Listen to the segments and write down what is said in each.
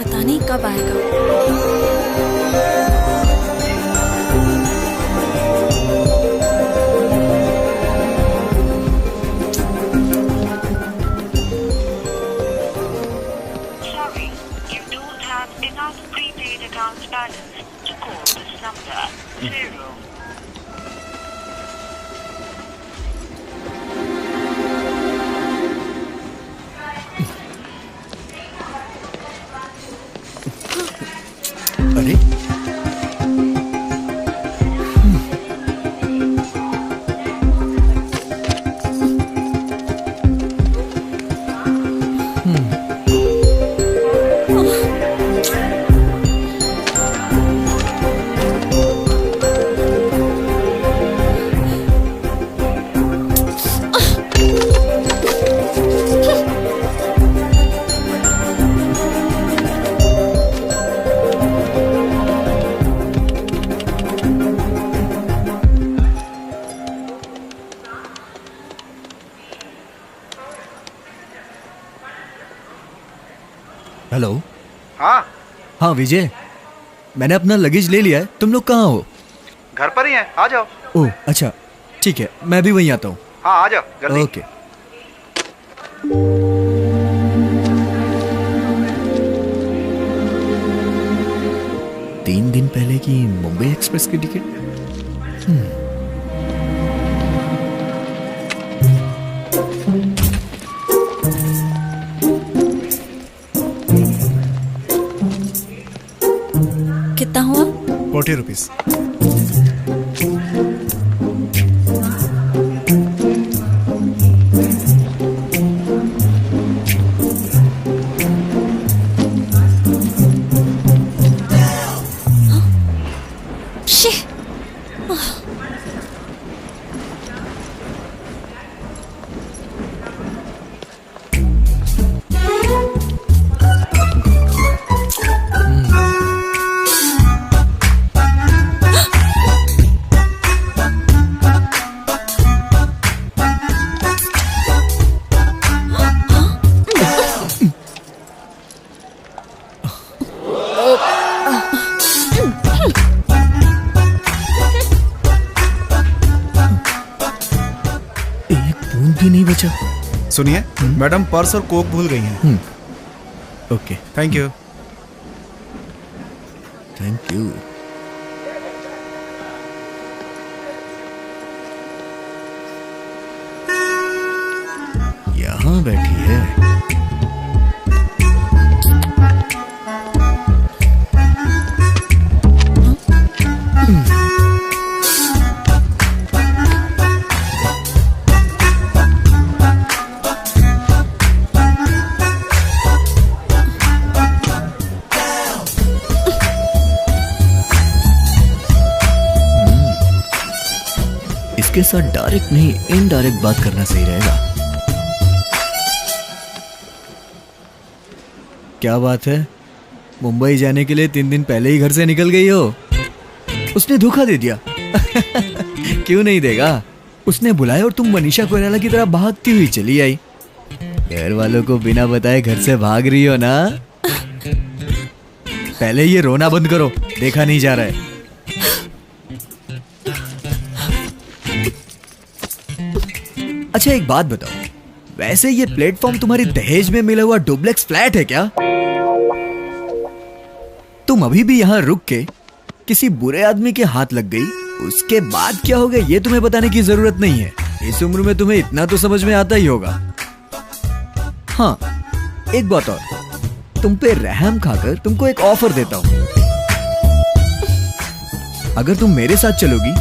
पता नहीं कब आएगा। Sorry, you don't have enough prepaid account balance to call this number. 0. अरे हेलो। हाँ हाँ विजय, मैंने अपना लगेज ले लिया है। तुम लोग कहाँ हो? घर पर ही हैं, आ जाओ। ओह अच्छा, ठीक है, मैं भी वहीं आता हूँ। हाँ आ जाओ जल्दी। ओके। तीन दिन पहले की मुंबई एक्सप्रेस की टिकट। कितना हुआ? 40 रुपीज। नहीं बचा। सुनिए, मैडम पर्स और कोक भूल गई हैं। Okay, thank you. Thank you. यहाँ बैठी है। इसके साथ डायरेक्ट नहीं इनडायरेक्ट बात करना सही रहेगा। क्या बात है, मुंबई जाने के लिए 3 दिन पहले ही घर से निकल गई हो? उसने धोखा दे दिया। क्यों नहीं देगा? उसने बुलाया और तुम मनीषा कोइराला की तरह भागती हुई चली आई। घर वालों को बिना बताए घर से भाग रही हो ना? पहले ये रोना बंद करो, देखा नहीं जा रहा है। अच्छा एक बात बताओ, वैसे ये प्लेटफॉर्म तुम्हारी दहेज में मिला हुआ डुप्लेक्स फ्लैट है क्या? तुम अभी भी यहाँ रुक के किसी बुरे आदमी के हाथ लग गई, उसके बाद क्या हो गया ये तुम्हें बताने की जरूरत नहीं है। इस उम्र में तुम्हें इतना तो समझ में आता ही होगा। हाँ एक बात और, तुम पे रहम खाकर तुमको एक ऑफर देता हूं। अगर तुम मेरे साथ चलोगी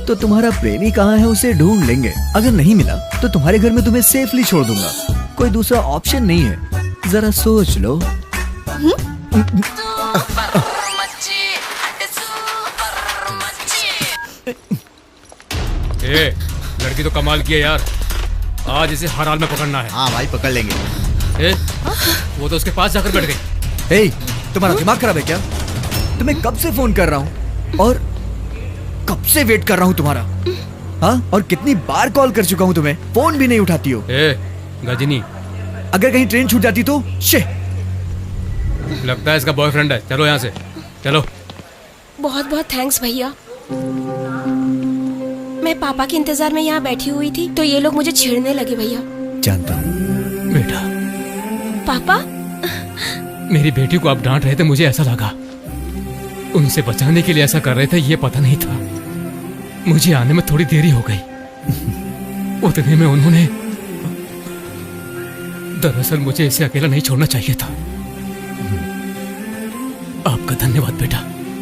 तो तुम्हारा प्रेमी कहाँ है उसे ढूंढ लेंगे। अगर नहीं मिला तो तुम्हारे घर में तुम्हें सेफली छोड़ दूंगा। कोई दूसरा ऑप्शन नहीं है, जरा सोच लो। लड़की तो कमाल की है यार, आज इसे हर हाल में पकड़ना है। हाँ भाई पकड़ लेंगे। वो तो उसके पास जाकर बैठ गई। तुम्हारा दिमाग खराब है क्या? तुम्हें कब से फोन कर रहा हूँ और कब से वेट कर रहा हूँ तुम्हारा। हाँ, और कितनी बार कॉल कर चुका हूँ तुम्हें, फोन भी नहीं उठाती हो। गजनी, अगर कहीं ट्रेन छूट जाती तो लगता है इसका बॉयफ्रेंड है। चलो यहाँ से, चलो। बहुत बहुत थैंक्स भैया। मैं पापा के इंतजार में यहाँ बैठी हुई थी तो ये लोग मुझे छेड़ने लगे भैया। जानता हूँ। बेटा, पापा, मेरी बेटी को आप डांट रहे थे, मुझे ऐसा लगा उनसे बचाने के लिए ऐसा कर रहे थे, ये पता नहीं था। मुझे आने में थोड़ी देरी हो गई। उतने में उन्होंने, दरअसल मुझे इसे अकेला नहीं छोड़ना चाहिए था। आपका धन्यवाद बेटा।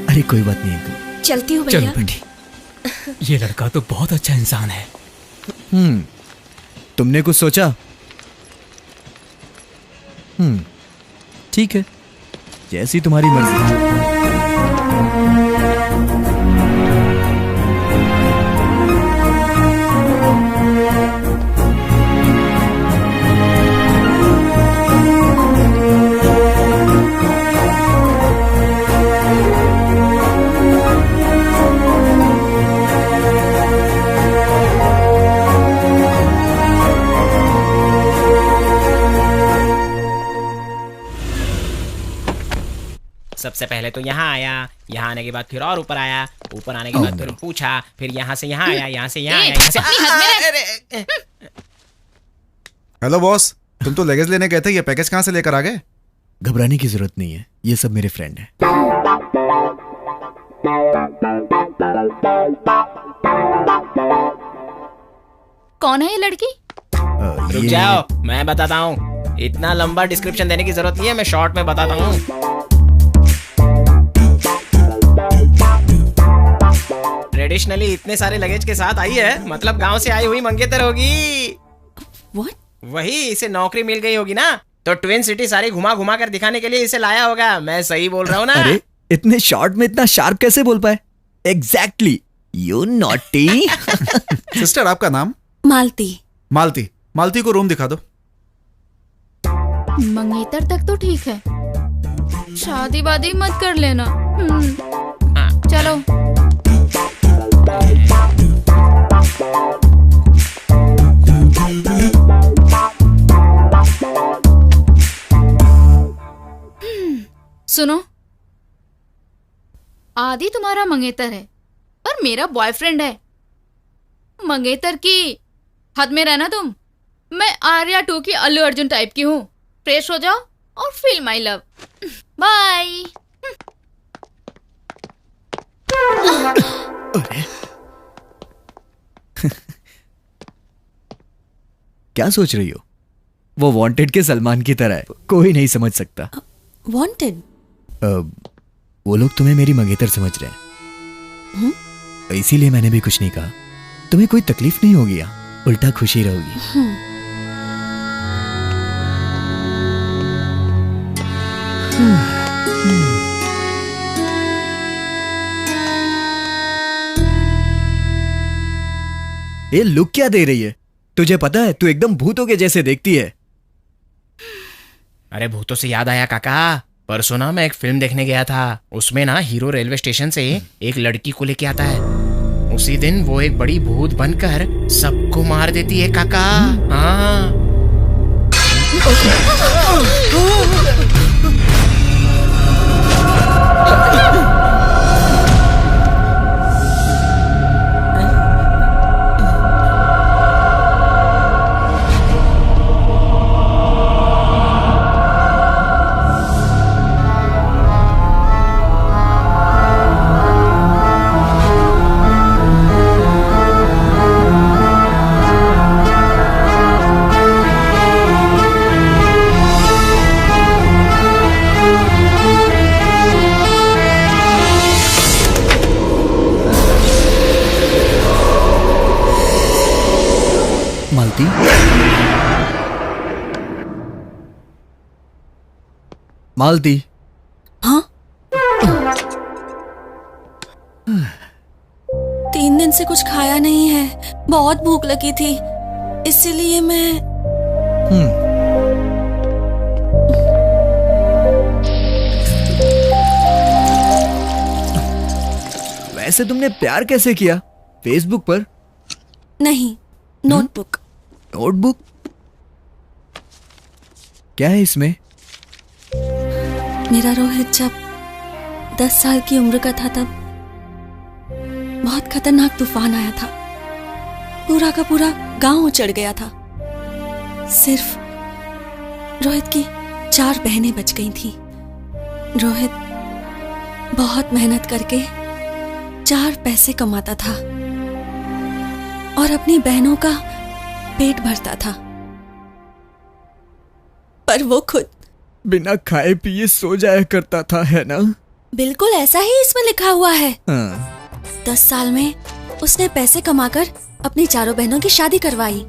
अरे कोई बात नहीं अंकल। चलती हूँ चलो भैया। बेटी, ये लड़का तो बहुत अच्छा इंसान है। तुमने कुछ सोचा? ठीक है, जैसी तुम्हारी मर्जी। सबसे पहले तो यहाँ आया, यहाँ आने के बाद फिर और ऊपर आया, ऊपर आने के बाद फिर पूछा, फिर यहाँ से यहाँ आया, यहाँ से यहाँ आया, यहाँ से। हेलो बॉस, तुम तो लगेज लेने गए थे, ये पैकेज कहाँ से लेकर आ गए? घबराने की जरूरत नहीं है, ये सब मेरे फ्रेंड हैं। कौन है ये लड़की? रुक जाओ, मैं बताता हूँ। इतना लंबा डिस्क्रिप्शन देने की जरूरत नहीं है, मैं शॉर्ट में बताता हूँ। ट्रेडिशनली इतने सारे लगेज के साथ आई है, मतलब गांव से आई हुई मंगेतर होगी। What? वही, इसे नौकरी मिल गई होगी ना, तो ट्विन सिटी सारी घुमा घुमा कर दिखाने के लिए इसे लाया होगा। मैं सही बोल रहा हूँ ना? अरे इतने शॉर्ट में इतना शार्प कैसे बोल पाए? Exactly, you naughty. सिस्टर, आपका नाम? मालती। मालती। मालती को रूम दिखा दो। मंगेतर तक तो ठीक है, शादी वादी मत कर लेना। चलो। सुनो, आदि तुम्हारा मंगेतर है पर मेरा बॉयफ्रेंड है। मंगेतर की हद में रहना तुम। मैं आर्या 2 की अल्लू अर्जुन टाइप की हूँ। फ्रेश हो जाओ और फील माई लव। बाय। क्या सोच रही हो? वो वांटेड के सलमान की तरह है, कोई नहीं समझ सकता। वांटेड? वो लोग तुम्हें मेरी मंगेतर समझ रहे हैं, इसीलिए मैंने भी कुछ नहीं कहा। तुम्हें कोई तकलीफ नहीं होगी, उल्टा खुशी रहोगी। ये लुक क्या दे रही है? तुझे पता है तू एकदम भूतों के जैसे देखती है। अरे भूतों से याद आया काका, परसों ना मैं एक फिल्म देखने गया था। उसमें ना हीरो रेलवे स्टेशन से एक लड़की को लेके आता है। उसी दिन वो एक बड़ी भूत बनकर सबको मार देती है काका। हाँ। मालती, मालती। हाँ? 3 दिन से कुछ खाया नहीं है, बहुत भूख लगी थी, इसीलिए मैं। वैसे तुमने प्यार कैसे किया? फेसबुक पर? नहीं, नोटबुक। नोटबुक? क्या है इसमें? मेरा रोहित जब 10 साल की उम्र का था तब बहुत खतरनाक तूफान आया था। पूरा का पूरा गांव उजड़ गया था। सिर्फ रोहित की 4 बहनें बच गई थीं। रोहित बहुत मेहनत करके 4 पैसे कमाता था और अपनी बहनों का पेट भरता था, पर वो खुद बिना खाए पिए सो जाया करता था, है ना? बिल्कुल ऐसा ही इसमें लिखा हुआ है। हाँ। 10 साल में उसने पैसे कमाकर अपनी 4 बहनों की शादी करवाई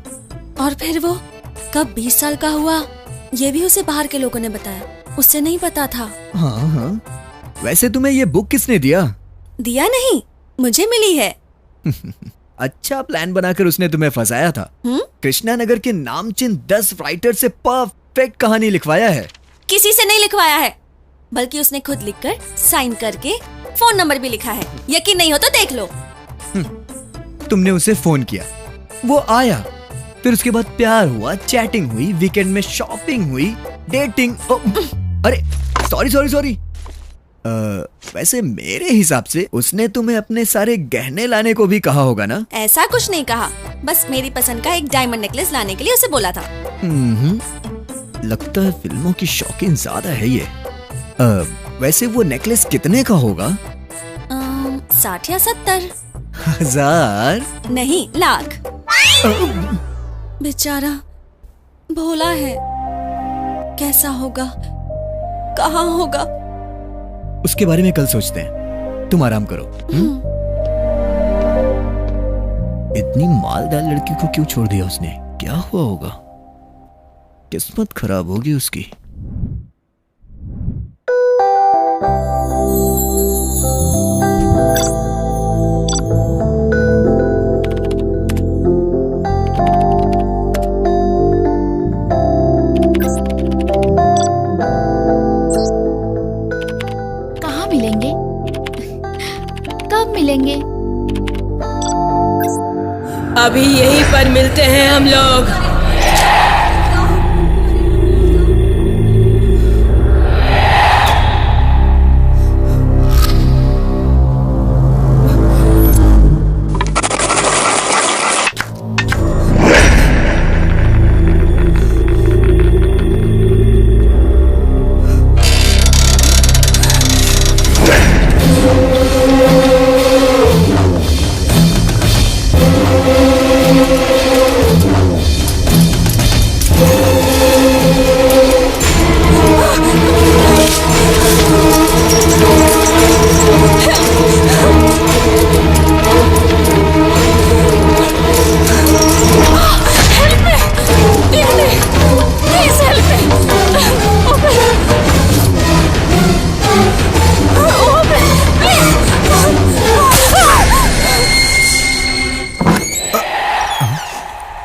और फिर वो कब 20 साल का हुआ ये भी उसे बाहर के लोगों ने बताया। उससे नहीं पता था। हाँ हाँ। वैसे तुम्हें ये बुक किसने दिया? दिया नहीं, मुझे मिली है। अच्छा प्लान बनाकर उसने तुम्हें फंसाया था। कृष्णा नगर के नामचीन 10 राइटर से परफेक्ट कहानी लिखवाया है। किसी से नहीं लिखवाया है, बल्कि उसने खुद लिखकर साइन करके फोन नंबर भी लिखा है। यकीन नहीं हो तो देख लो। तुमने उसे फोन किया, वो आया, फिर उसके बाद प्यार हुआ, चैटिंग हुई, वीकेंड में शॉपिंग हुई, डेटिंग। अरे सॉरी। वैसे मेरे हिसाब से उसने तुम्हें अपने सारे गहने लाने को भी कहा होगा ना? ऐसा कुछ नहीं कहा, बस मेरी पसंद का एक डायमंड नेकलेस लाने के लिए उसे बोला था। लगता है फिल्मों की शौकीन ज्यादा है ये। वैसे वो नेकलेस कितने का होगा? 60 या 70 हजार? नहीं, लाख। बेचारा भोला है, कैसा होगा, कहाँ होगा? उसके बारे में कल सोचते हैं, तुम आराम करो। इतनी मालदार लड़की को क्यों छोड़ दिया उसने? क्या हुआ होगा? किस्मत खराब होगी उसकी। कहाँ मिलेंगे? कब मिलेंगे? अभी यहीं पर मिलते हैं हम लोग।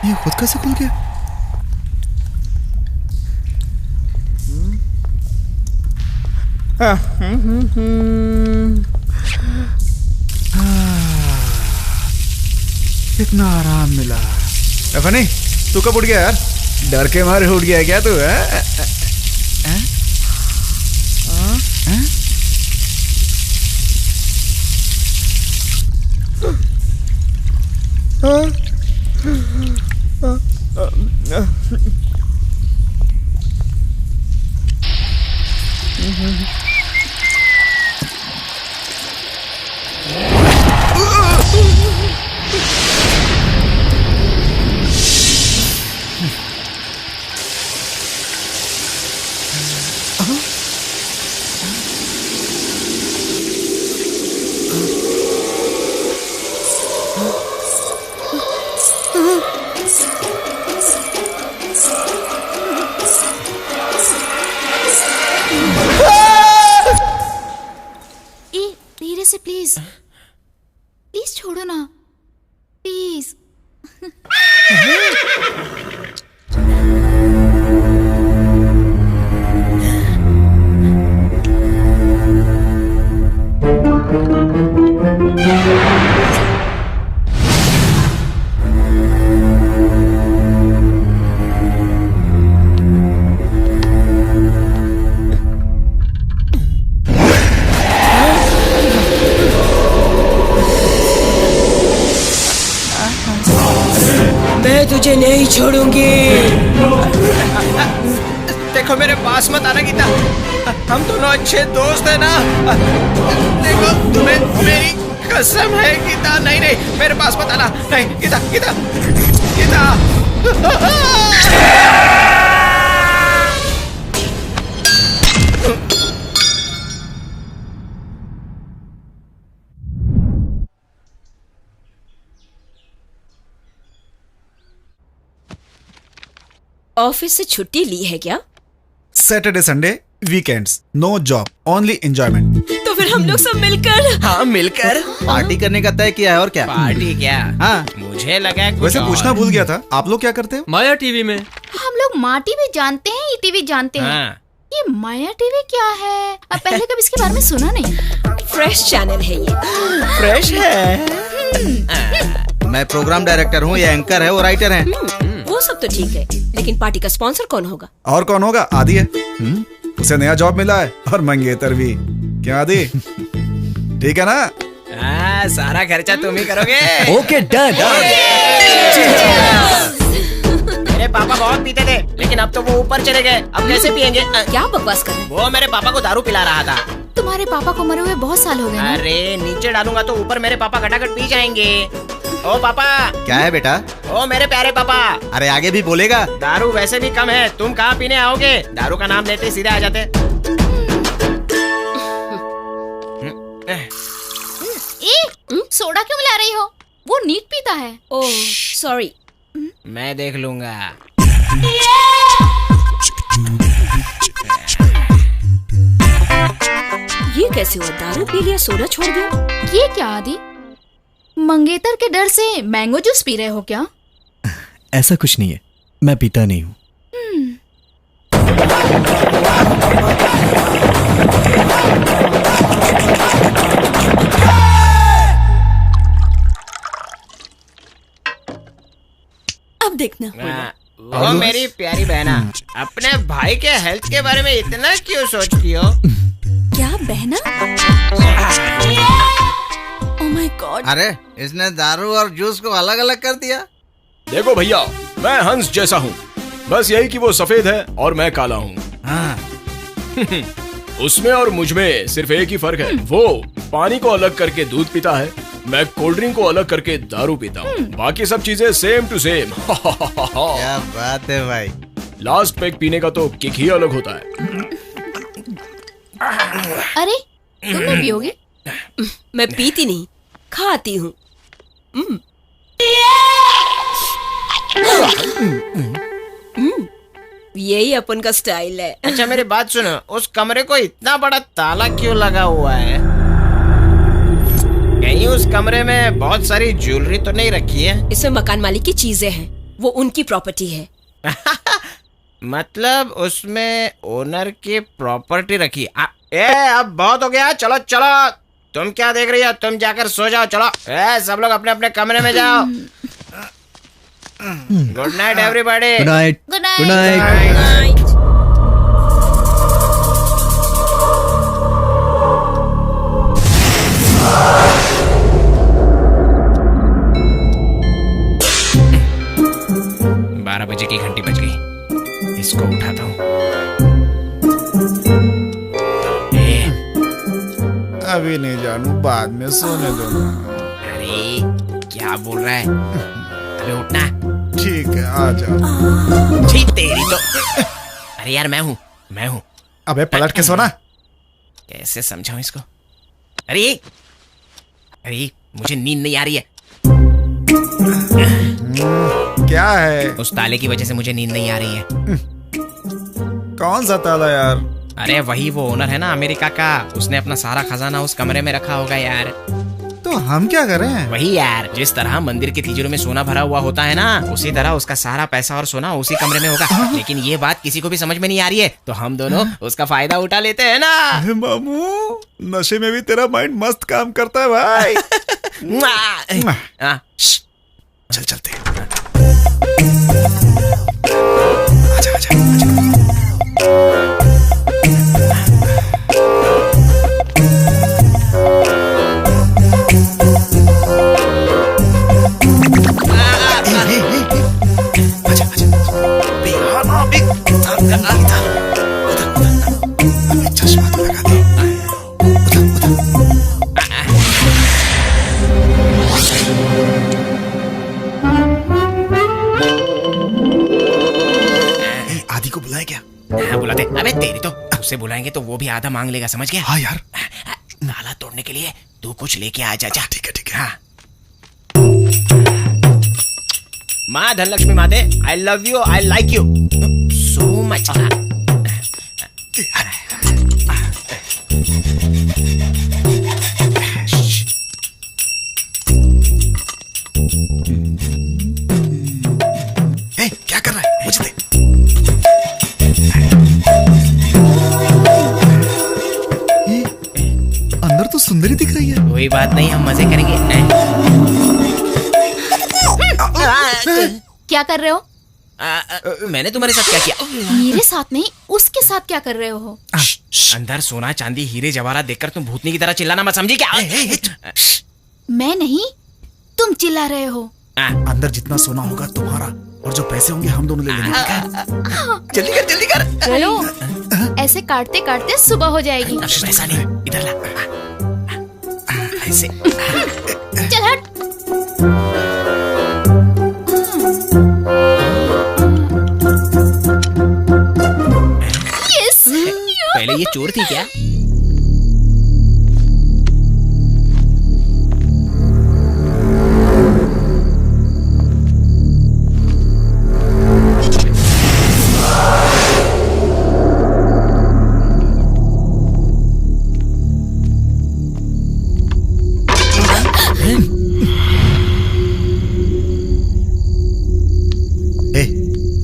ये खुद कैसे खुल गया? कितना आराम मिला। फनी, तू कब उठ गया यार? डर के मारे उठ गया क्या तू? धीरे से प्लीज, प्लीज छोड़ो ना, प्लीज। तुझे नहीं छोड़ूंगी। देखो मेरे पास मत आना गीता, हम दोनों अच्छे दोस्त हैं ना। देखो तुम्हें मेरी कसम है गीता। नहीं नहीं मेरे पास मत आना। नहीं गीता गीता गीता। ऑफिस से छुट्टी ली है क्या? Saturday Sunday weekends, no job, only enjoyment. तो फिर हम लोग सब मिलकर। हाँ मिलकर पार्टी करने का तय किया है और क्या? पार्टी क्या? हाँ मुझे लगा कुछ वैसे और। पूछना भूल गया था, आप लोग क्या करते हो? माया टीवी में। हम लोग माँ टीवी जानते हैं, टीवी जानते हैं। हाँ। ये माया टीवी क्या है? अब पहले कभी इसके बारे में सुना नहीं। फ्रेश चैनल है ये। फ्रेश है। मैं प्रोग्राम डायरेक्टर हूँ, ये एंकर है, वो राइटर है। वो सब तो ठीक है, लेकिन पार्टी का स्पॉन्सर कौन होगा? और कौन होगा? आदि है। उसे नया जॉब मिला है और मंगेतर भी। क्या आदि? ठीक है ना? सारा खर्चा तुम ही करोगे। Okay done. मेरे पापा बहुत पीते थे, लेकिन अब तो वो ऊपर चले गए। अब कैसे पियेंगे? क्या बकवास कर रहे हैं? वो मेरे पापा को दारू पिला रहा था। तुम्हारे पापा को मरे हुए बहुत साल हो गए ना? अरे नीचे डालूंगा तो ऊपर मेरे पापा घटाघट पी जाएंगे। ओ पापा। क्या है बेटा? ओ मेरे प्यारे पापा। अरे आगे भी बोलेगा। दारू वैसे भी कम है, तुम कहाँ पीने आओगे? दारू का नाम लेते ही सीधे आ जाते। सोडा क्यों मिला रही हो? वो नीट पीता है। Oh sorry. मैं देख लूंगा। ये कैसे हुआ? दारू पी लिया, सोडा छोड़ दिया। ये क्या आदि? मंगेतर के डर से मैंगो जूस पी रहे हो क्या? ऐसा कुछ नहीं है, मैं पीता नहीं हूँ। अब देखना। वो मेरी प्यारी बहना, अपने भाई के हेल्थ के बारे में इतना क्यों सोचती हो? क्या बहना? Oh my God. अरे इसने दारू और जूस को अलग अलग कर दिया। देखो भैया, मैं हंस जैसा हूँ, बस यही कि वो सफेद है और मैं काला हूँ। उसमें और मुझ में सिर्फ एक ही फर्क है, वो पानी को अलग करके दूध पीता है, मैं कोल्ड ड्रिंक को अलग करके दारू पीता हूँ। बाकी सब चीजें सेम टू सेम। क्या बात है भाई। लास्ट पैक पीने का तो किक ही अलग होता है। अरे तुम नहीं पियोगे? मैं पीती नहीं, खाती हूँ। यही अपन का स्टाइल है। अच्छा मेरी बात सुनो, उस कमरे को इतना बड़ा ताला क्यों लगा हुआ है? कहीं उस कमरे में बहुत सारी ज्वेलरी तो नहीं रखी है? इसमें मकान मालिक की चीजें हैं, वो उनकी प्रॉपर्टी है। मतलब उसमें ओनर की प्रॉपर्टी रखी। अब बहुत हो गया, चलो चलो। तुम क्या देख रही हो? तुम जाकर सो जाओ, चलो। सब लोग अपने अपने कमरे में जाओ। Good night everybody. Good night. Good night. Good night. बारह बजे की घंटी बज गई, इसको उठाता हूँ। अभी नहीं जानू, बाद में सोने दो ना। अरे क्या बोल रहा है? अबे उठना। ठीक है, आ जाओ। ठीक तेरी तो। अरे यार मैं हूँ। अबे पलट के सोना। कैसे समझाऊं इसको? अरे मुझे नींद नहीं आ रही है। क्या है? उस ताले की वजह से मुझे नींद नहीं आ रही है। कौन सा ताला यार? अरे वही वो ओनर है ना अमेरिका का, उसने अपना सारा खजाना उस कमरे में रखा होगा यार। तो हम क्या करें? वही यार, जिस तरह मंदिर के तिजोरी में सोना भरा हुआ होता है ना, उसी तरह उसका सारा पैसा और सोना उसी कमरे में होगा। लेकिन ये बात किसी को भी समझ में नहीं आ रही है, तो हम दोनों उसका फायदा उठा लेते हैं ना। अरे मामू, नशे में भी तेरा माइंड मस्त काम करता है भाई। चल चलते। आजा आजा आजा। उसे बुलाएंगे तो वो भी आधा मांग लेगा, समझ गया? हाँ यार। ताला तोड़ने के लिए तू कुछ लेके आ जा। ठीक है ठीक है। हाँ। माँ धनलक्ष्मी माते, I love you, I like you so much. क्या कर रहा है? मुझे दे। ये अंदर तो सुंदरी दिख रही है। कोई बात नहीं, हम मजे करेंगे। क्या कर रहे हो? मैंने तुम्हारे साथ क्या किया? मेरे साथ नहीं, उसके साथ क्या कर रहे हो? अंदर सोना चांदी हीरे जवाहरात देखकर तुम भूतनी की तरह चिल्लाना मत, समझी क्या? मैं नहीं, तुम चिल्ला रहे हो। अंदर जितना सोना होगा तुम्हारा, और जो पैसे होंगे हम दोनों ले लेंगे। जल्दी कर जल्दी कर। चलो, ऐसे काटते काटते सुबह हो जाएगी। पैसा नहीं, इधर ला। ऐसे। चल हट। यस। पहले ये चोर थी क्या?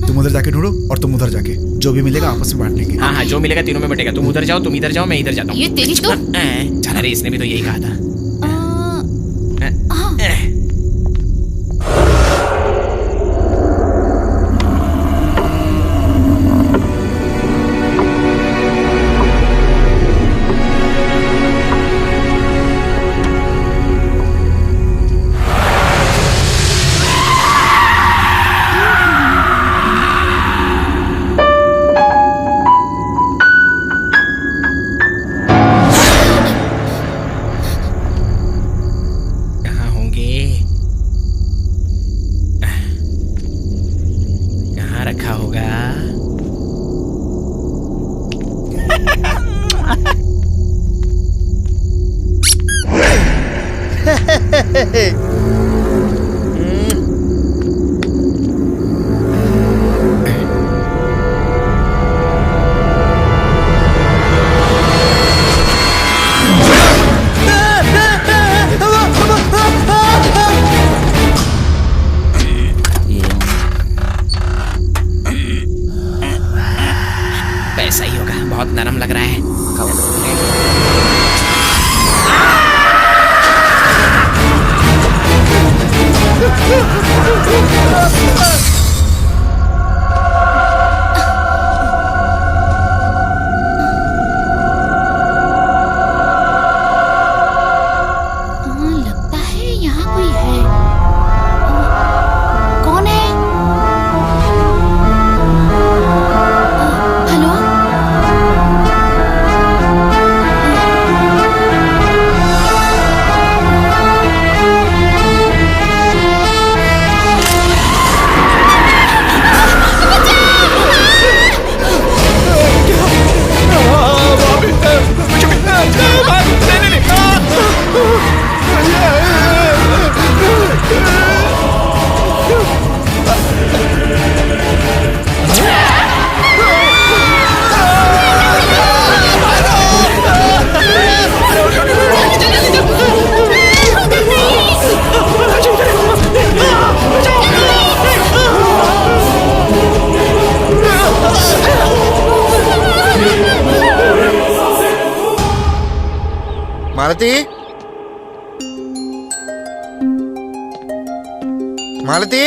तुम उधर जाके ढूंढो और तुम उधर जाके, जो भी मिलेगा आपस में बांट लेंगे। हाँ हाँ, जो मिलेगा तीनों में बटेगा। तुम उधर जाओ, तुम इधर जाओ, मैं इधर जाता हूँ। ये तेरी तो। अरे इसने भी तो यही कहा था। रखा होगा। पैसा ही होगा, बहुत नरम लग रहा है। लगता है यहाँ कोई है। कौन है? हेलो? मालती, मालती,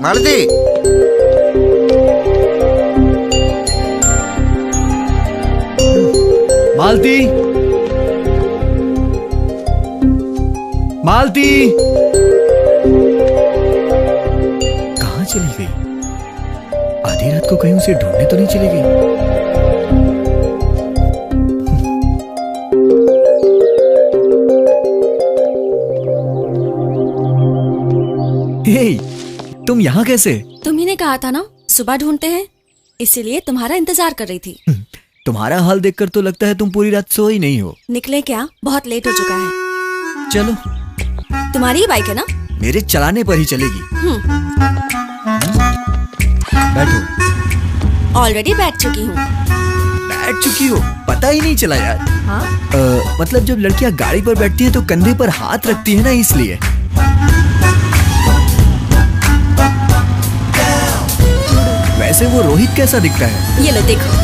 मालती। मालती, मालती कहाँ चली गई? आधी रात को कहीं उसे ढूंढने तो नहीं चली गई? हे, तुम यहाँ कैसे? तुम्ही ने कहा था ना सुबह ढूंढते हैं, इसीलिए तुम्हारा इंतजार कर रही थी। तुम्हारा हाल देखकर तो लगता है तुम पूरी रात सोई नहीं हो। निकले क्या? बहुत लेट हो चुका है। चलो। तुम्हारी ही बाइक है ना? मेरे चलाने पर ही चलेगी। बैठो। ऑलरेडी बैठ चुकी हूँ। बैठ चुकी हो? पता ही नहीं चला यार। हाँ? मतलब जब लड़कियां गाड़ी पर बैठती हैं तो कंधे पर हाथ रखती है ना, इसलिए। वैसे वो रोहित कैसा दिखता है? ये लो देखो।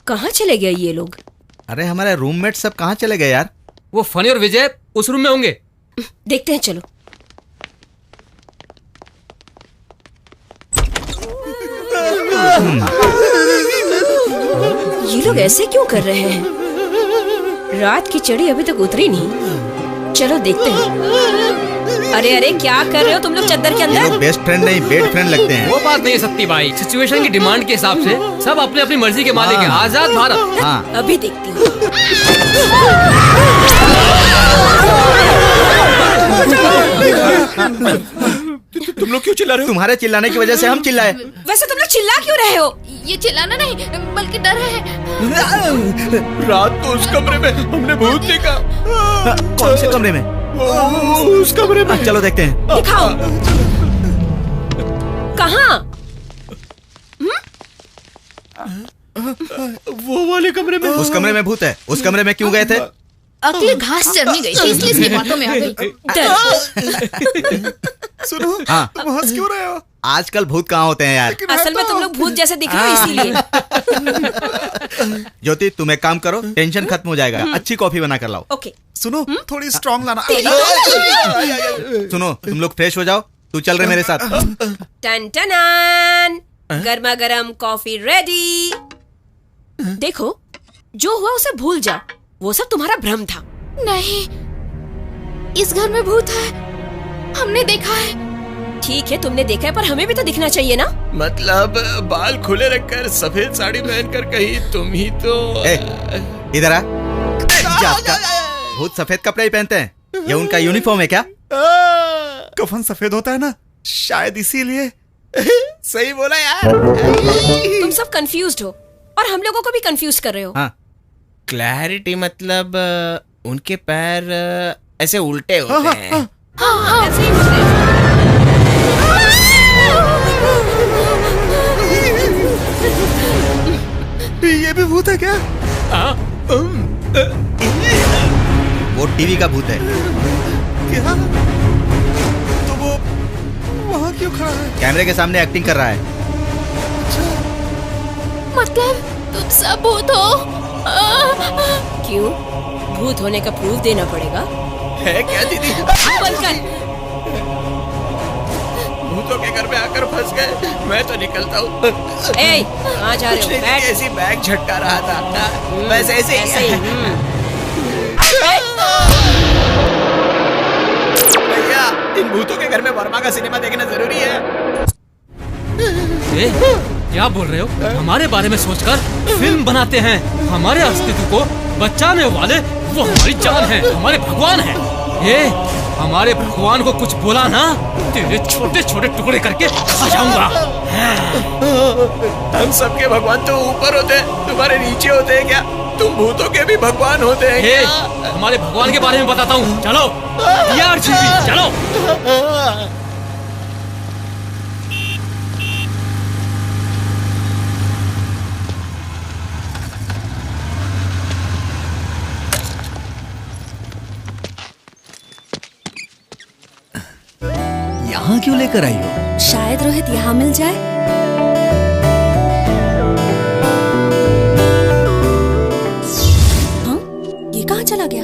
कहाँ चले गए ये लोग? अरे हमारे रूममेट सब कहाँ चले गए यार? वो फनी और विजय उस रूम में होंगे। देखते हैं, चलो। ये लोग ऐसे क्यों कर रहे हैं? रात की चढ़ी अभी तक उतरी नहीं। चलो देखते हैं। अरे अरे, क्या कर रहे हो तुम लोग चद्दर के ये अंदर? लोग बेस्ट फ्रेंड नहीं बेड फ्रेंड लगते हैं। वो बात नहीं है सत्ती भाई, सिचुएशन की डिमांड के हिसाब से सब अपनी अपनी मर्जी के मालिक है। आजाद भारत। हाँ। अभी देखती हूँ। तुम लोग क्यों चिल्ला रहे हो? तुम्हारे चिल्लाने की वजह से हम चिल्लाए। वैसे तुम लोग चिल्ला क्यों रहे हो? ये चिल्लाना नहीं बल्कि डर है। रात को उस कमरे में हमने भूत देखा। कौन से कमरे में? उस कमरे में। चलो देखते हैं। दिखाओ। कहाँ? वो वाले कमरे में। उस कमरे में भूत है। उस कमरे में क्यों गए थे? अगली घास चढ़नी गई थी इसलिए इसकी बातों में आ गई। सुनो, हाँ। तुम हंस क्यों रहे हो? आजकल भूत कहाँ होते हैं यार? असल में तुम लोग भूत जैसे दिख रहे हो इसीलिए। ज्योति, तुम एक काम करो, टेंशन खत्म हो जाएगा। अच्छी कॉफी बना कर लाओ। ओके। सुनो, थोड़ी स्ट्रांग लाना। सुनो, तुम लोग फ्रेश हो जाओ, तू चल रहे मेरे साथ। टन टनान, गर्मा गर्म कॉफी रेडी। देखो, जो हुआ उसे भूल जाओ। वो सब तुम्हारा भ्रम था। नहीं, इस घर में भूत है। हमने देखा है। ठीक है, तुमने देखा है, पर हमें भी तो दिखना चाहिए ना। मतलब बाल खुले रखकर सफेद साड़ी पहनकर कहीं तुम ही तो। इधर आ। भूत सफेद कपड़े ही पहनते हैं। ये उनका यूनिफॉर्म है क्या? कफन सफेद होता है ना, शायद इसीलिए। सही बोला यार। तुम सब कंफ्यूज्ड हो और हम लोगों को भी कंफ्यूज कर रहे हो। हाँ। क्लैरिटी मतलब उनके पैर ऐसे उल्टे होते हैं। ऐसे ही होते हैं। ये भी भूत है क्या? वो टीवी का भूत है। क्या? तो वो वहाँ क्यों खड़ा है? कैमरे के सामने एक्टिंग कर रहा है। मतलब तुम सब भूत हो? क्यों? भूत होने का प्रूफ देना पड़ेगा। है क्या दीदी? बनकर भूतों के घर में आकर फंस गए। मैं तो निकलता हूँ। ए, कहाँ जा रहे हो? बैठ। ऐसी बैग झटका रहा था। बस ऐसे ऐसे ही। भैया, इन भूतों के घर में वर्मा का सिनेमा देखना जरूरी है। क्या बोल रहे हो? हमारे बारे में सोचकर फिल्म बनाते हैं। हमारे अस्तित्व को बचाने वाले वो हमारी जान है, हमारे भगवान है। ये हमारे भगवान को कुछ बोला ना, तेरे छोटे छोटे टुकड़े करके खा जाऊंगा। हम सबके भगवान तो ऊपर होते हैं, तुम्हारे नीचे होते हैं क्या? तुम भूतों के भी भगवान होते हैं क्या? हमारे भगवान के बारे में बताता हूँ। चलो यार, चलो। यहाँ क्यों लेकर आई हो? शायद रोहित यहाँ मिल जाए। हाँ, ये कहाँ चला गया?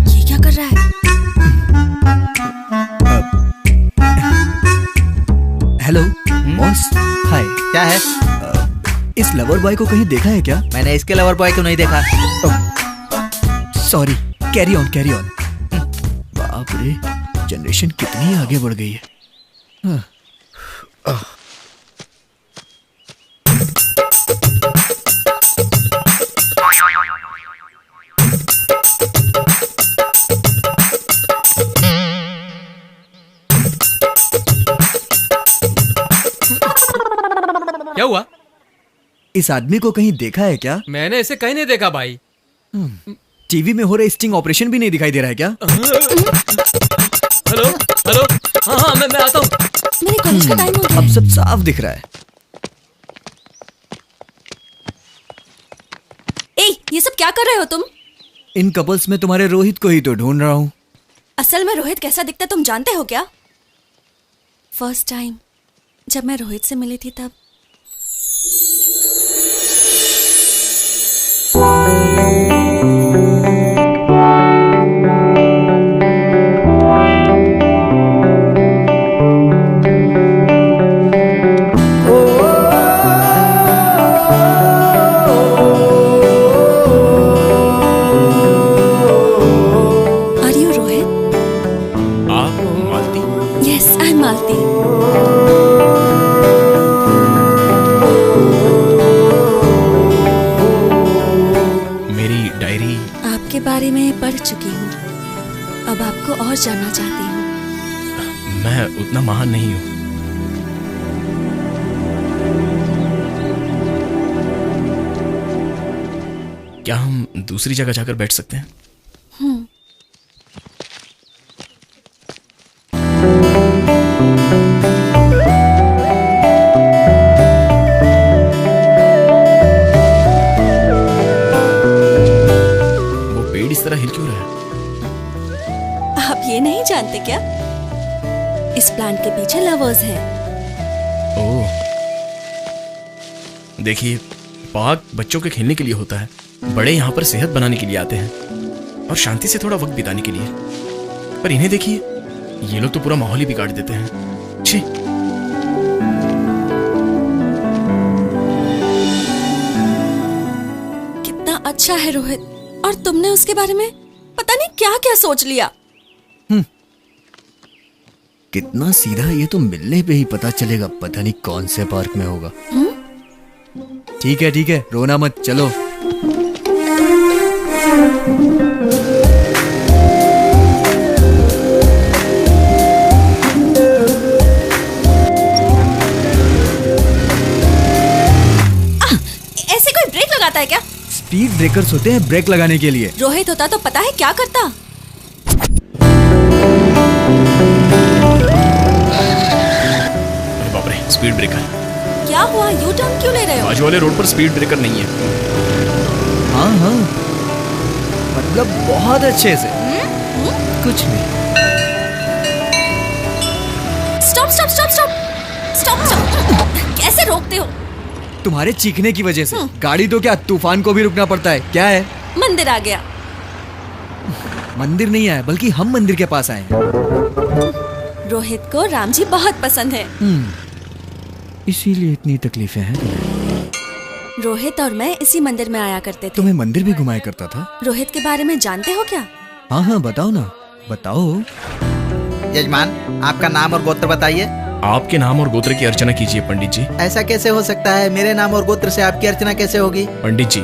ये क्या कर रहा है? Hello boss. हाय। क्या है? इस लवर बॉय को कहीं देखा है क्या? मैंने इसके लवर बॉय को नहीं देखा। Sorry, carry on carry on. बाप रे, जनरेशन कितनी आगे बढ़ गई है। हाँ। क्या हुआ? इस आदमी को कहीं देखा है क्या? मैंने इसे कहीं नहीं देखा भाई। टीवी में हो रहे स्टिंग ऑपरेशन भी नहीं दिखाई दे रहा है क्या? हेलो हेलो, हाँ हाँ मैं आता हूँ। मेरे कॉलेज का टाइम हो गया। अब सब साफ दिख रहा है। ए, ये सब क्या कर रहे हो तुम? इन कपल्स में तुम्हारे रोहित को ही तो ढूंढ रहा हूँ। असल में रोहित कैसा दिखता तुम जानते हो क्या? फर्स्ट टाइम जब मैं रोहित से मिली थी तब आर यू रोहित? आप मालती? यस आई एम मालती। मेरी डायरी आपके बारे में पढ़ चुकी हूँ, अब आपको और जानना चाहती हूँ। मैं उतना महान नहीं हूँ। क्या हम दूसरी जगह जाकर बैठ सकते हैं? वो पेड़ इस तरह हिल क्यों रहा है? आप ये नहीं जानते क्या? इस प्लांट के पीछे लवर्स हैं। ओह, देखिए, पार्क बच्चों के खेलने के लिए होता है, बड़े यहाँ पर सेहत बनाने के लिए आते हैं और शांति से थोड़ा वक्त बिताने के लिए। पर इन्हें देखिए, ये लोग तो पूरा माहौल ही बिगाड़ देते हैं। छी। कितना अच्छा है रोहित, और तुमने उसके बारे में पता नहीं क्या क्या सोच लिया। कितना सीधा, ये तो मिलने पे ही पता चलेगा। पता नहीं कौन से पार्क में होगा। ठीक है, रोना मत, चलो। ऐसे कोई ब्रेक लगाता है क्या? स्पीड ब्रेकर्स होते हैं ब्रेक लगाने के लिए। रोहित होता तो पता है क्या करता? अरे बाप रे, स्पीड ब्रेकर। क्या हुआ? यू टर्न क्यों ले रहे हो? बाजू वाले रोड पर स्पीड ब्रेकर नहीं है। हाँ, मतलब बहुत अच्छे से। कुछ नहीं। स्टॉप। कैसे रोकते हो? तुम्हारे चीखने की वजह से। गाड़ी तो क्या, तूफान को भी रुकना पड़ता है। क्या है? मंदिर आ गया। मंदिर नहीं आया, बल्कि हम मंदिर के पास आए हैं। रोहित को राम जी बहुत पसंद है। इसीलिए इतनी तकलीफें हैं तुम्हें। रोहित और मैं इसी मंदिर में आया करते थे। तुम्हें मंदिर भी घुमाया करता था? रोहित के बारे में जानते हो क्या? हाँ, बताओ ना, बताओ। यजमान, आपका नाम और गोत्र बताइए। आपके नाम और गोत्र की अर्चना कीजिए पंडित जी। ऐसा कैसे हो सकता है? मेरे नाम और गोत्र से आपकी अर्चना कैसे होगी? पंडित जी,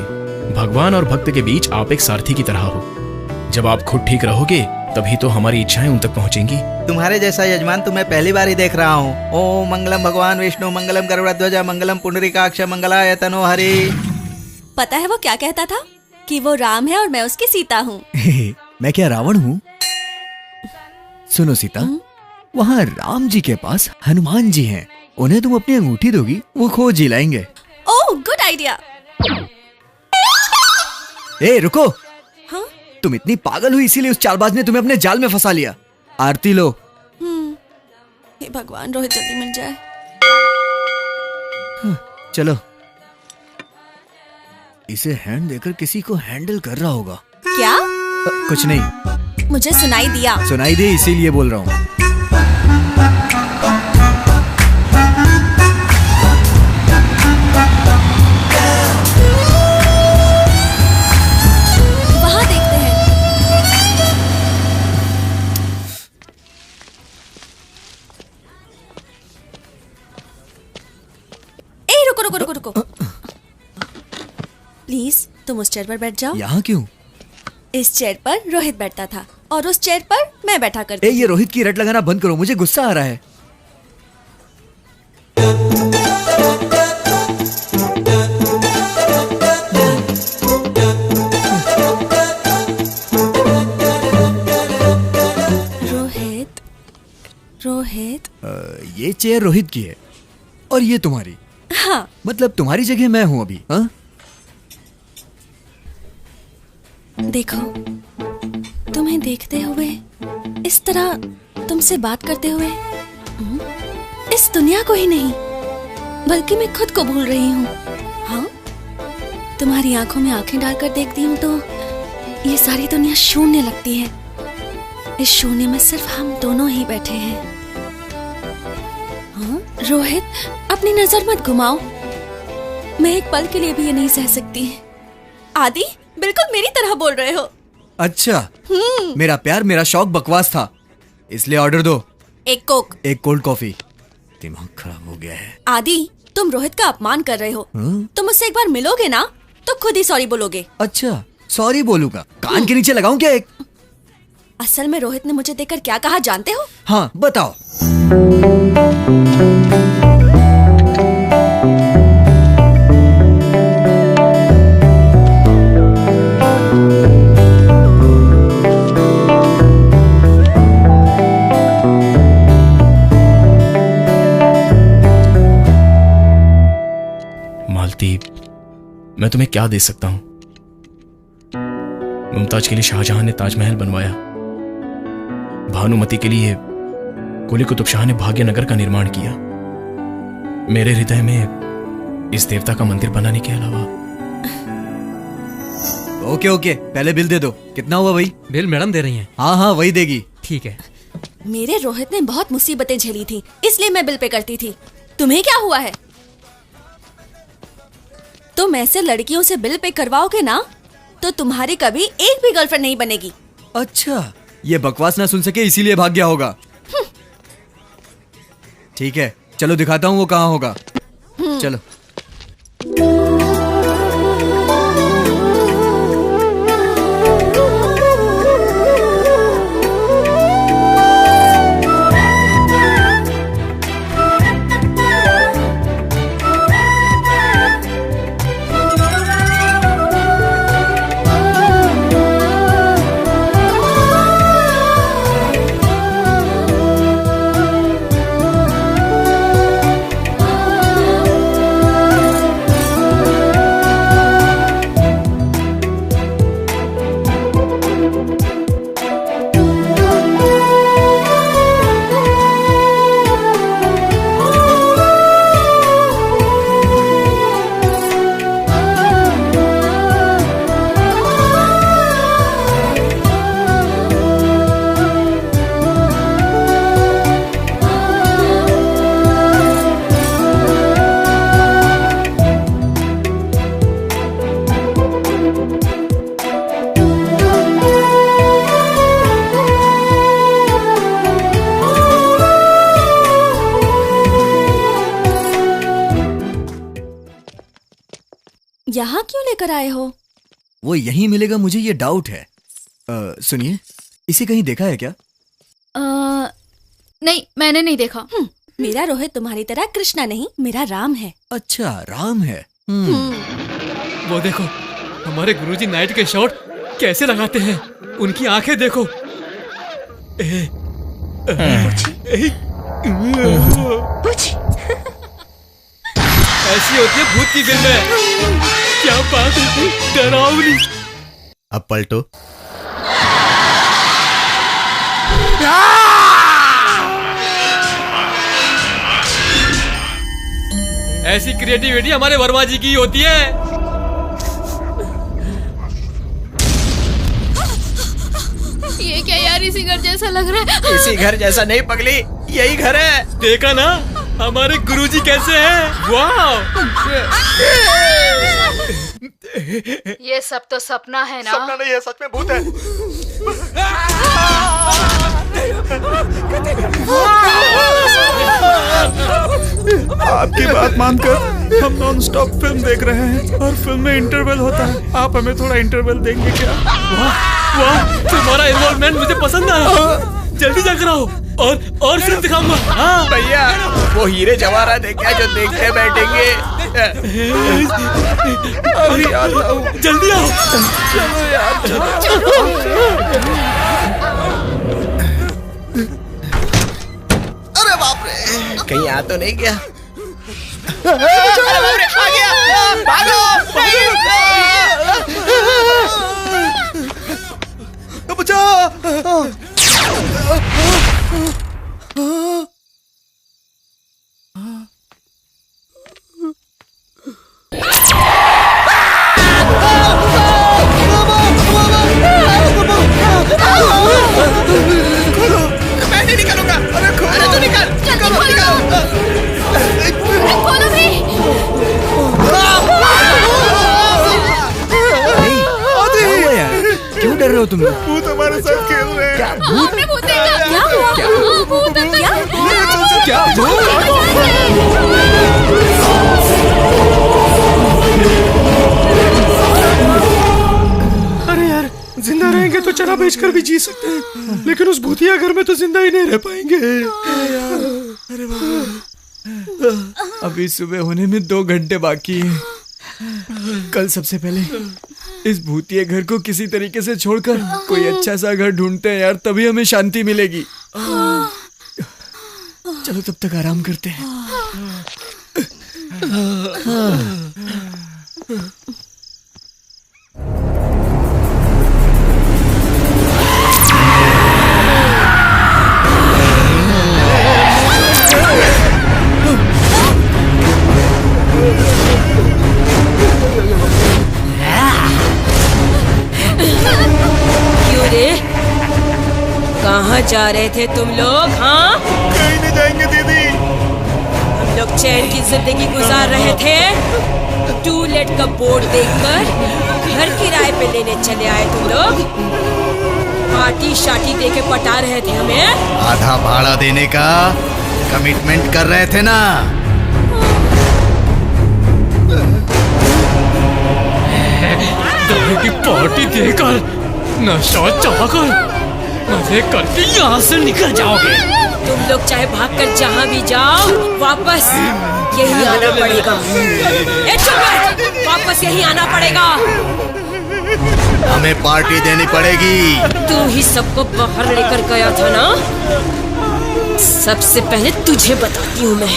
भगवान और भक्त के बीच आप एक सारथी की तरह हो। जब आप खुद ठीक रहोगे तभी तो हमारी इच्छाएं उन तक पहुंचेंगी। तुम्हारे जैसा यजमान तो मैं पहली बार ही देख रहा हूँ। ओम मंगलम भगवान विष्णु, मंगलम गरुड़ध्वज, मंगलम पुंडरीकाक्ष, मंगलाय तनो हरि। पता है वो क्या कहता था? कि वो राम है और मैं उसकी सीता हूँ। मैं क्या रावण हूँ? सुनो सीता, वहाँ राम जी के पास हनुमान जी हैं। उन्हें तुम अपनी अंगूठी दोगी, वो खोज ही लाएंगे। ओह, गुड आइडिया। ए, रुको। हाँ? तुम इतनी पागल हुई इसीलिए उस चालबाज ने तुम्हें अपने जाल में फंसा लिया। आरती लो। हे भगवान, रोहित जल्दी मिल जाए। चलो। इसे हैंड देकर किसी को हैंडल कर रहा होगा। क्या? कुछ नहीं, मुझे सुनाई दिया। सुनाई दे इसीलिए बोल रहा हूँ। वहाँ देखते हैं। रुको रुको रुको रुको। प्लीज तुम उस चेयर पर बैठ जाओ। यहाँ क्यों? इस चेयर पर रोहित बैठता था और उस चेयर पर मैं बैठा करती। ये रोहित की रट लगाना बंद करो, मुझे गुस्सा आ रहा है। रोहित ये चेयर रोहित की है और ये तुम्हारी। हाँ। मतलब तुम्हारी जगह मैं हूँ अभी। हाँ? देखो, तुम्हें देखते हुए, इस तरह तुमसे बात करते हुए, इस दुनिया को ही नहीं बल्कि मैं खुद को भूल रही हूँ। हाँ, तुम्हारी आंखों में आंखें डालकर देखती हूँ तो ये सारी दुनिया शून्य लगती है। इस शून्य में सिर्फ हम दोनों ही बैठे हैं। हाँ, रोहित, अपनी नजर मत घुमाओ। मैं एक पल के लिए भी ये नहीं सह सकती। आदि, बिल्कुल मेरी तरह बोल रहे हो। अच्छा, मेरा प्यार, मेरा शौक बकवास था, इसलिए ऑर्डर दो। एक कोक, एक कोल्ड कॉफी। दिमाग खराब हो गया है। आदि, तुम रोहित का अपमान कर रहे हो। तुम उससे एक बार मिलोगे ना तो खुद ही सॉरी बोलोगे। अच्छा, सॉरी बोलूंगा? कान के नीचे लगाऊं क्या एक? असल में रोहित ने मुझे देखकर क्या कहा जानते हो? हाँ, बताओ। मालती, मैं तुम्हें क्या दे सकता हूं? मुमताज के लिए शाहजहां ने ताजमहल बनवाया, भानुमति के लिए कुली कुतुब शाह ने भाग्यनगर का निर्माण किया। मेरे हृदय में इस देवता का मंदिर बनाने के अलावा। ओके ओके, पहले बिल दे दो। कितना हुआ भाई? बिल मैडम दे रही हैं। हाँ हाँ, वही देगी। ठीक है। मेरे रोहित ने बहुत मुसीबतें झेली थी, इसलिए मैं बिल पे करती थी। तुम्हें क्या हुआ है? तुम ऐसे लड़कियों से बिल पे करवाओगे ना तो तुम्हारी कभी एक भी गर्लफ्रेंड नहीं बनेगी। अच्छा, ये बकवास ना सुन सके इसीलिए भाग गया होगा। ठीक है, चलो दिखाता हूँ वो कहाँ होगा। चलो। यहाँ क्यों लेकर आए हो? वो यहीं मिलेगा, मुझे ये डाउट है। सुनिए, इसे कहीं देखा है क्या? नहीं, मैंने नहीं देखा। मेरा रोहित तुम्हारी तरह कृष्णा नहीं, मेरा राम है। अच्छा, राम है। वो देखो, हमारे गुरुजी नाइट के शॉट कैसे लगाते हैं। उनकी आंखें देखो। ऐसी होती है भूत की फिल्में। क्या बात है, डरावनी। अब पलटो। ऐसी क्रिएटिविटी हमारे वर्मा जी की होती है। ये क्या यार, इसी घर जैसा लग रहा है। इसी घर जैसा नहीं पगली, यही घर है। देखा ना हमारे गुरुजी कैसे हैं। वाह, ये सब तो सपना है ना? सपना नहीं है, सच में भूत है। आपकी बात मानकर हम नॉन स्टॉप फिल्म देख रहे हैं और फिल्म में इंटरवल होता है। आप हमें थोड़ा इंटरवल देंगे क्या? वाह, तुम्हारा इन्वॉल्वमेंट मुझे पसंद आया। जल्दी जाकर आओ और फिल्म दिखाऊंगा। हाँ भैया, वो हीरे जवाहरात है क्या जो देखते बैठेंगे? अभी आता हूँ, जल्दी आओ। चलो यार अरे बाप रे, कहीं आ तो नहीं गया? आ गया, भागो। बचाओ। मैं नहीं निकालूंगा। अरे तू निकाल। खोलो भी। क्या हुआ यार? क्यों डर रहे हो तुम लोग? भूत हमारे साथ खेल रहे हैं। क्या भूत? आपने भूत देखा? क्या हुआ? भूत अंदर क्या अरे यार, जिंदा रहेंगे तो चना बेचकर भी जी सकते हैं, लेकिन उस भूतिया घर में तो जिंदा ही नहीं रह पाएंगे। अरे बाबा, अभी सुबह होने में 2 घंटे बाकी हैं। कल सबसे पहले इस भूतिया घर को किसी तरीके से छोड़कर कोई अच्छा सा घर ढूंढते हैं यार, तभी हमें शांति मिलेगी। चलो तब तक आराम करते हैं। क्यों रे? कहाँ जा रहे थे तुम लोग? हाँ, कहीं नहीं जाएंगे दीदी। हम लोग चैन की जिंदगी गुजार रहे थे। टू लेट का बोर्ड देखकर घर किराए पे लेने चले आए तुम लोग। पार्टी शाटी दे के पटा रहे थे हमें। आधा भाड़ा देने का कमिटमेंट कर रहे थे ना। दारू की पार्टी देकर, नशा चढ़ाकर, मजे करके यहाँ से निकल जाओगे। तुम लोग चाहे भागकर जहाँ भी जाओ, वापस यही आना पड़ेगा। ए चुप बैठ, वापस यही आना पड़ेगा। हमें पार्टी देनी पड़ेगी। तू ही सबको बाहर लेकर गया था ना? सबसे पहले तुझे बताती हूँ मैं।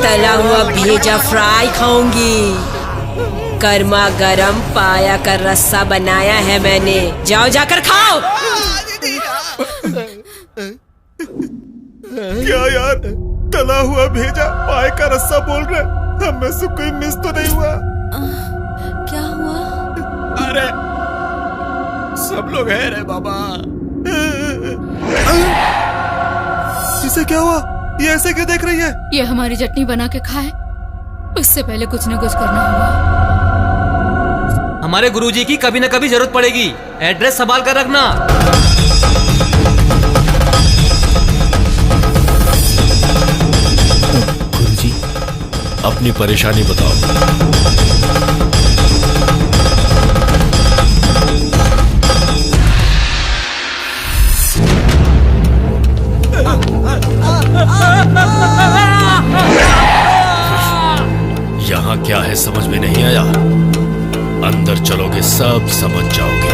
तला हुआ भेजा फ्राई खाऊंगी। गर्मा गर्म पाया का रस्सा बनाया है मैंने, जाओ जाकर खाओ। क्या यार, तला हुआ भेजा पाए का रस्सा बोल रहे? हमें से कोई मिस तो नहीं हुआ? क्या हुआ? अरे सब लोग है रे बाबा। इसे क्या हुआ? ये ऐसे क्यों देख रही है? ये हमारी चटनी बना के खाए, उससे पहले कुछ न कुछ करना होगा। हमारे गुरुजी की कभी न कभी जरूरत पड़ेगी, एड्रेस संभाल कर रखना। गुरुजी, अपनी परेशानी बताओ। यहाँ क्या है समझ में नहीं आया? अंदर चलोगे सब समझ जाओगे।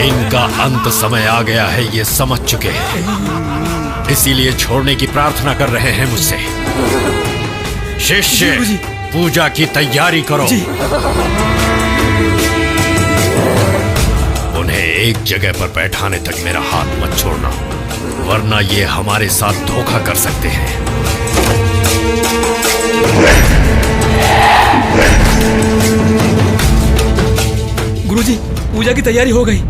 इनका अंत समय आ गया है, ये समझ चुके हैं, इसीलिए छोड़ने की प्रार्थना कर रहे हैं मुझसे। शिष्य, पूजा की तैयारी करो। उन्हें एक जगह पर बैठाने तक मेरा हाथ मत छोड़ना, वरना ये हमारे साथ धोखा कर सकते हैं। गुरुजी, पूजा की तैयारी हो गई।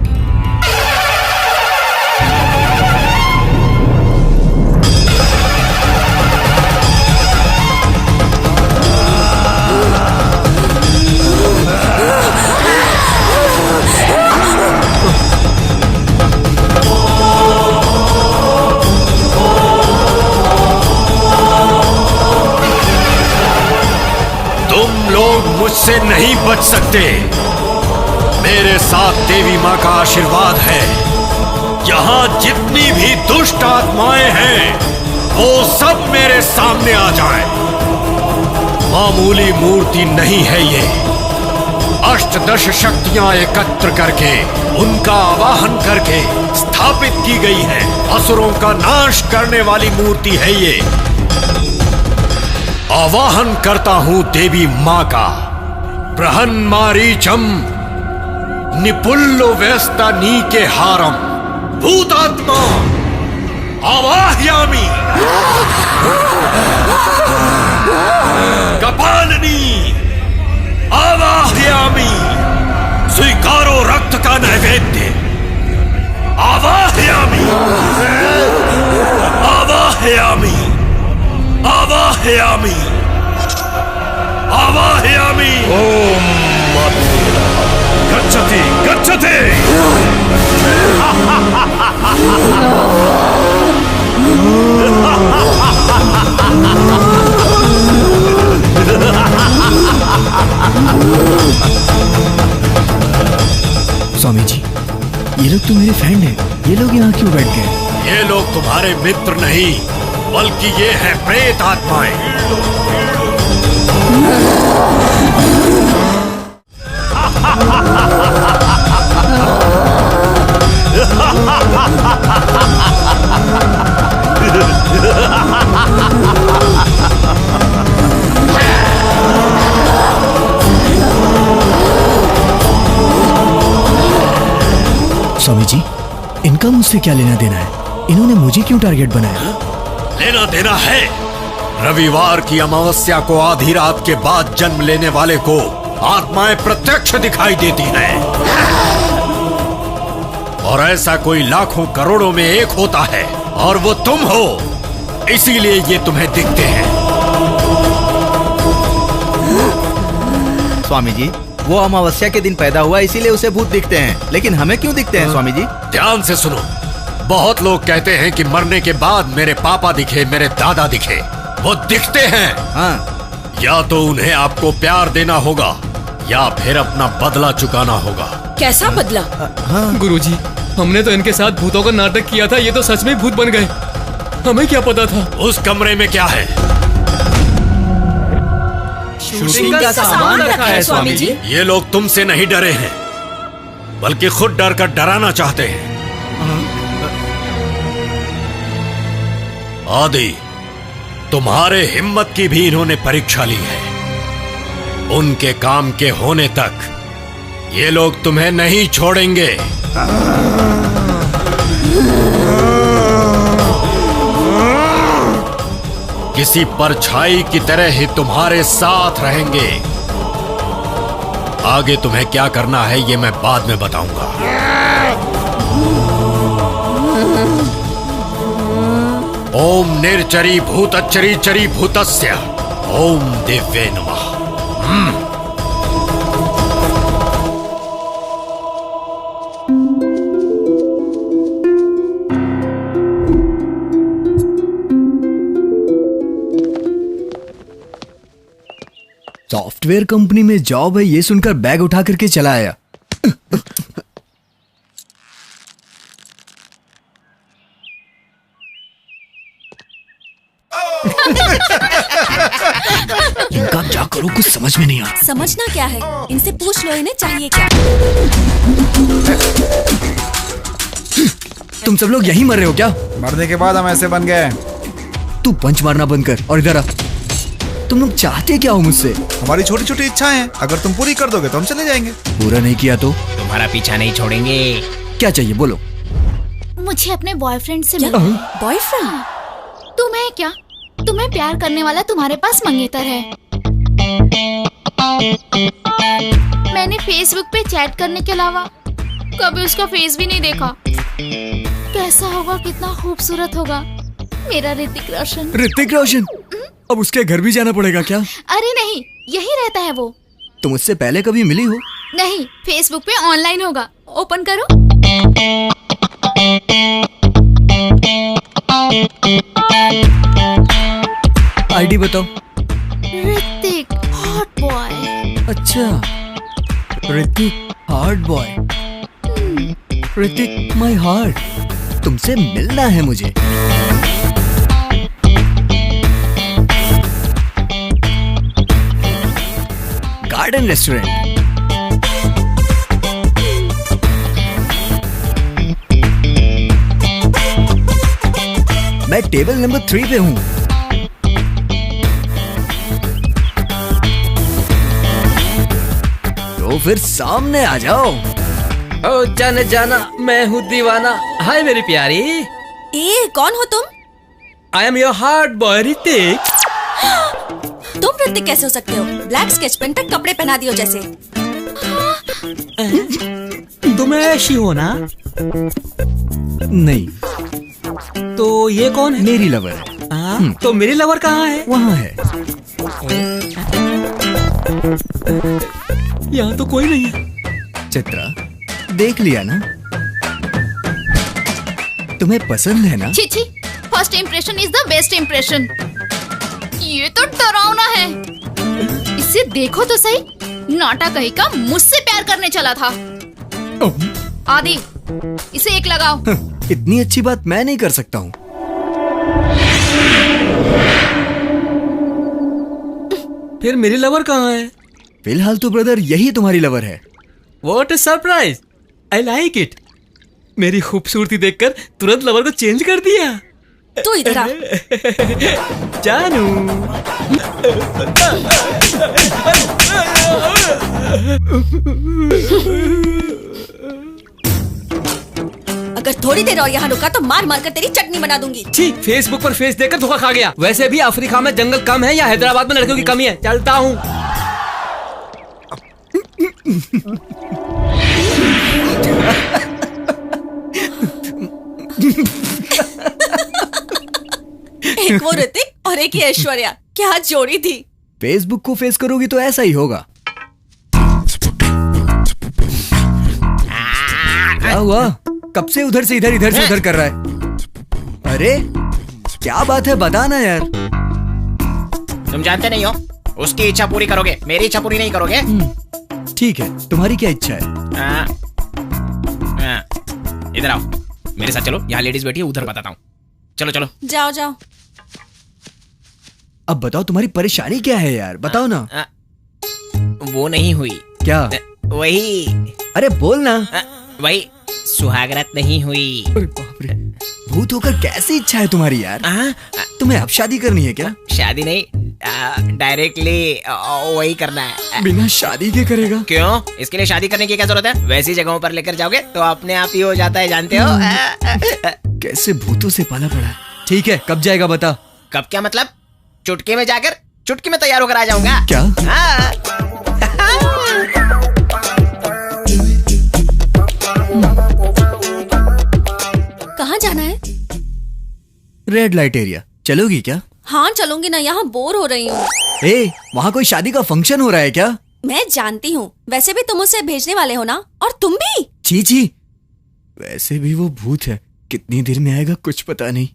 बच सकते। मेरे साथ देवी माँ का आशीर्वाद है। यहाँ जितनी भी दुष्ट आत्माएं हैं वो सब मेरे सामने आ जाएं। मामूली मूर्ति नहीं है ये। अष्टदश शक्तियां एकत्र करके उनका आवाहन करके स्थापित की गई है। असुरों का नाश करने वाली मूर्ति है ये। आवाहन करता हूं देवी मां का। बृहन्मारीचम निपुल्लो व्यस्ता नीके हारम भूतात्मा आवाहयामि। कपालिनी आवाहयामि। स्वीकारो रक्त का नैवेद्य। आवाहयामि आवाहयामि आवाहयामि आवाहयामि। ओम गच्छति गच्छति। स्वामी जी, ये लोग तो मेरे फ्रेंड हैं। ये लोग यहाँ क्यों बैठ गए? ये लोग तुम्हारे मित्र नहीं बल्कि ये हैं प्रेत आत्माएं। स्वामी जी, इनका मुझसे क्या लेना देना है? इन्होंने मुझे क्यों टारगेट बनाया? लेना देना है। रविवार की अमावस्या को आधी रात के बाद जन्म लेने वाले को आत्माएं प्रत्यक्ष दिखाई देती हैं। और ऐसा कोई लाखों करोड़ों में एक होता है और वो तुम हो। इसीलिए ये तुम्हें दिखते हैं। स्वामी जी, वो अमावस्या के दिन पैदा हुआ इसीलिए उसे भूत दिखते हैं, लेकिन हमें क्यों दिखते हैं स्वामी जी? ध्यान से सुनो। बहुत लोग कहते हैं कि मरने के बाद मेरे पापा दिखे, मेरे दादा दिखे। वो दिखते हैं। हाँ। या तो उन्हें आपको प्यार देना होगा या फिर अपना बदला चुकाना होगा। कैसा बदला? हाँ। गुरुजी, हमने तो इनके साथ भूतों का नाटक किया था। ये तो सच में भूत बन गए। हमें क्या पता था? उस कमरे में क्या है? शूटिंग का सामान रखा है स्वामी जी। ये लोग तुमसे नहीं डरे हैं बल्कि खुद डर कर डराना चाहते हैं। आदि, तुम्हारे हिम्मत की भी इन्होंने परीक्षा ली है। उनके काम के होने तक ये लोग तुम्हें नहीं छोड़ेंगे। किसी परछाई की तरह ही तुम्हारे साथ रहेंगे। आगे तुम्हें क्या करना है ये मैं बाद में बताऊंगा। ओम निर्चरी भूतच्चरी चरी भूतस्य ओम दिव्ये नमः। सॉफ्टवेयर कंपनी में जॉब है ये सुनकर बैग उठा करके चला आया। इनका क्या करो कुछ समझ में नहीं आ। समझना क्या है? इनसे पूछ लो इन्हें चाहिए क्या। तुम सब लोग यहीं मर रहे हो क्या? मरने के बाद हम ऐसे बन गए। तू पंच मारना बंद कर और इधर आ। तुम लोग चाहते क्या हो मुझसे? हमारी छोटी छोटी इच्छाएं हैं, अगर तुम पूरी कर दोगे तो हम चले जाएंगे। पूरा नहीं किया तो तुम्हारा पीछा नहीं छोड़ेंगे। क्या चाहिए बोलो। मुझे अपने बॉयफ्रेंड से क्या? मिलना। बॉयफ्रेंड? तुम्हें क्या? तुम्हें प्यार करने वाला तुम्हारे पास मंगेतर है। मैंने फेसबुक पे चैट करने के अलावा कभी उसका फेस भी नहीं देखा। कैसा होगा, कितना खूबसूरत होगा मेरा ऋतिक रोशन। ऋतिक रोशन? अब उसके घर भी जाना पड़ेगा क्या? अरे नहीं, यही रहता है वो। तुम उससे पहले कभी मिली हो? नहीं, फेसबुक पे ऑनलाइन होगा। ओपन करो। आईडी बताओ। Hrithik hot boy. अच्छा, Hrithik heart boy, Hrithik my heart, तुमसे मिलना है मुझे। Garden restaurant. मैं टेबल नंबर 3 पे हूँ। तो फिर सामने आ जाओ। ओ जाने जाना मैं हूँ दीवाना। हाय मेरी प्यारी। ए कौन हो तुम? I am your heart boy Hrithik. तुम ऋतिक कैसे हो सकते हो? ब्लैक स्केच पेन पे कपड़े पहना दियो जैसे। तुम ऐसी हो ना? नहीं। तो ये कौन है? मेरी लवर है। तो मेरी लवर कहाँ है? वहाँ है। यहाँ तो कोई नहीं है। चित्रा, देख लिया ना? तुम्हें पसंद है ना? छी छी, first impression is the best impression. ये तो डरावना है। इसे देखो तो सही, नाटा कहीं का मुझसे प्यार करने चला था। आदि, इसे एक लगाओ। इतनी अच्छी बात मैं नहीं कर सकता हूँ। फिर मेरी लवर कहाँ है? फिलहाल तो ब्रदर यही तुम्हारी लवर है। What a surprise! I like it. मेरी खूबसूरती देखकर तुरंत लवर को चेंज कर दिया। तू इधर आ। जानू। अगर थोड़ी देर और यहाँ रुका तो मार मार कर तेरी चटनी बना दूंगी। छी, फेसबुक पर फेस देखकर धोखा खा गया। वैसे भी अफ्रीका में जंगल कम है या हैदराबाद में लड़कियों की कमी है। चलता हूँ। एक वो ऋतिक और एक ये ऐश्वर्या, क्या जोड़ी थी। फेसबुक को फेस करोगी तो ऐसा ही होगा। क्या हुआ? कब से उधर से इधर, इधर से उधर कर रहा है? अरे क्या बात है, बताना यार। तुम जानते नहीं हो, उसकी इच्छा पूरी करोगे, मेरी इच्छा पूरी नहीं करोगे। ठीक है, तुम्हारी क्या इच्छा है? इधर आओ, मेरे साथ चलो। यहाँ लेडीज बैठी है, उधर बताता हूँ। चलो चलो। जाओ जाओ। अब बताओ तुम्हारी परेशानी क्या है यार, बताओ ना। वो नहीं हुई। क्या? वही। अरे बोल ना। वही सुहागरात नहीं हुई। अरे बाप रे, भूत होकर कैसी इच्छा है तुम्हारी यार? तुम्हें अब शादी करनी है क्या? शादी नहीं, डायरेक्टली वही करना है। बिना शादी के करेगा? क्यों? इसके लिए शादी करने की क्या जरूरत है? वैसी जगहों पर लेकर जाओगे तो अपने आप ही हो जाता है, जानते हो। कैसे भूतों से पाला पड़ा है। ठीक है, कब जाएगा बता। कब क्या मतलब? चुटकी में जाकर, चुटकी में तैयार होकर आ जाऊंगा। क्या? कहाँ जाना है? Red light area. चलोगी क्या? हाँ चलूंगी ना, यहाँ बोर हो रही हूँ। वहाँ कोई शादी का फंक्शन हो रहा है क्या? मैं जानती हूँ, वैसे भी तुम उसे भेजने वाले हो ना, और तुम भी। छी छी, वैसे भी वो भूत है, कितनी देर में आएगा कुछ पता नहीं।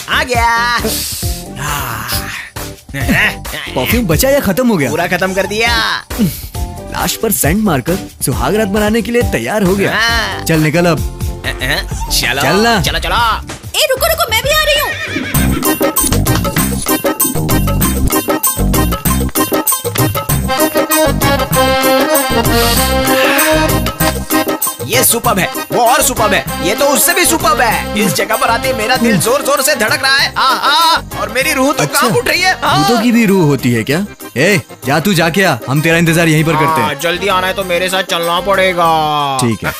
आ गया। परफ्यूम बचा या खत्म हो गया? पूरा खत्म कर दिया। लाश पर सेंट मारकर सुहागरात बनाने के लिए तैयार हो गया। चल निकल अब। चलो चलना। चलो चलो। ए रुको रुको, मैं भी आ रही हूँ। ये सुपर्ब है, वो और सुपर्ब है, ये तो उससे भी सुपर्ब है। इस जगह पर आते मेरा दिल जोर जोर से धड़क रहा है। और मेरी रूह तो कांप उठ रही है। भूतों की भी रूह होती है क्या? जा तू जाके आ, हम तेरा इंतजार यहीं पर करते हैं। जल्दी आना है तो मेरे साथ चलना पड़ेगा। ठीक है।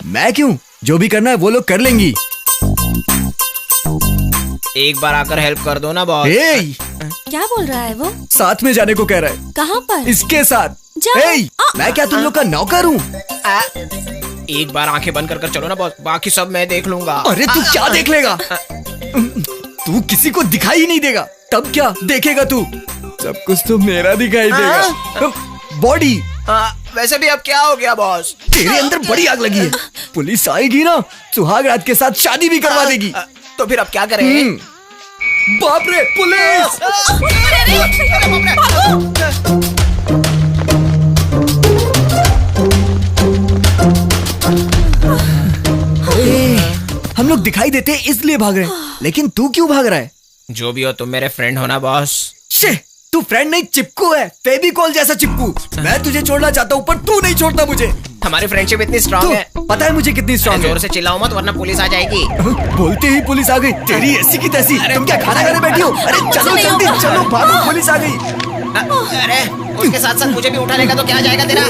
मैं क्यों? जो भी करना है वो लोग कर लेंगी। एक बार आकर हेल्प कर दो ना बॉस। क्या बोल रहा है वो? साथ में जाने को कह रहा है। कहाँ पर? इसके साथ। मैं क्या तुम लोग का नौकर हूँ? एक बार आंखें बंद कर चलो ना बॉस, बाकी सब मैं देख लूंगा। अरे तू क्या देख लेगा? तू किसी को दिखाई ही नहीं देगा, तब क्या देखेगा तू? सब कुछ तो मेरा दिखाई देगा। बॉडी वैसे भी अब क्या हो गया बॉस? तेरे अंदर बड़ी आग लगी है। पुलिस आएगी ना, सुहाग रात के साथ शादी भी करवा देगी। तो फिर अब क्या करें? बाप रे, पुलिस! हम लोग दिखाई देते हैं इसलिए भाग रहे हैं, लेकिन तू क्यों भाग रहा है? जो भी हो तुम मेरे फ्रेंड हो ना बॉस। शे, तू फ्रेंड नहीं चिपकू है, फेविकॉल जैसा चिपकू। मैं तुझे छोड़ना चाहता हूँ पर तू नहीं छोड़ता मुझे। हमारी फ्रेंडशिप इतनी स्ट्रांग है। पता है मुझे कितनी स्ट्रांग है। जोर से चिल्लाओ मत वरना पुलिस आ जाएगी। बोलते ही पुलिस आ गई। तेरी ऐसी की तैसी। तुम क्या खाना खाने बैठी हो? अरे चलो जल्दी चलो, भागो, पुलिस आ गई। अरे उसके साथ साथ मुझे भी उठा लेगा तो क्या आ जाएगा तेरा?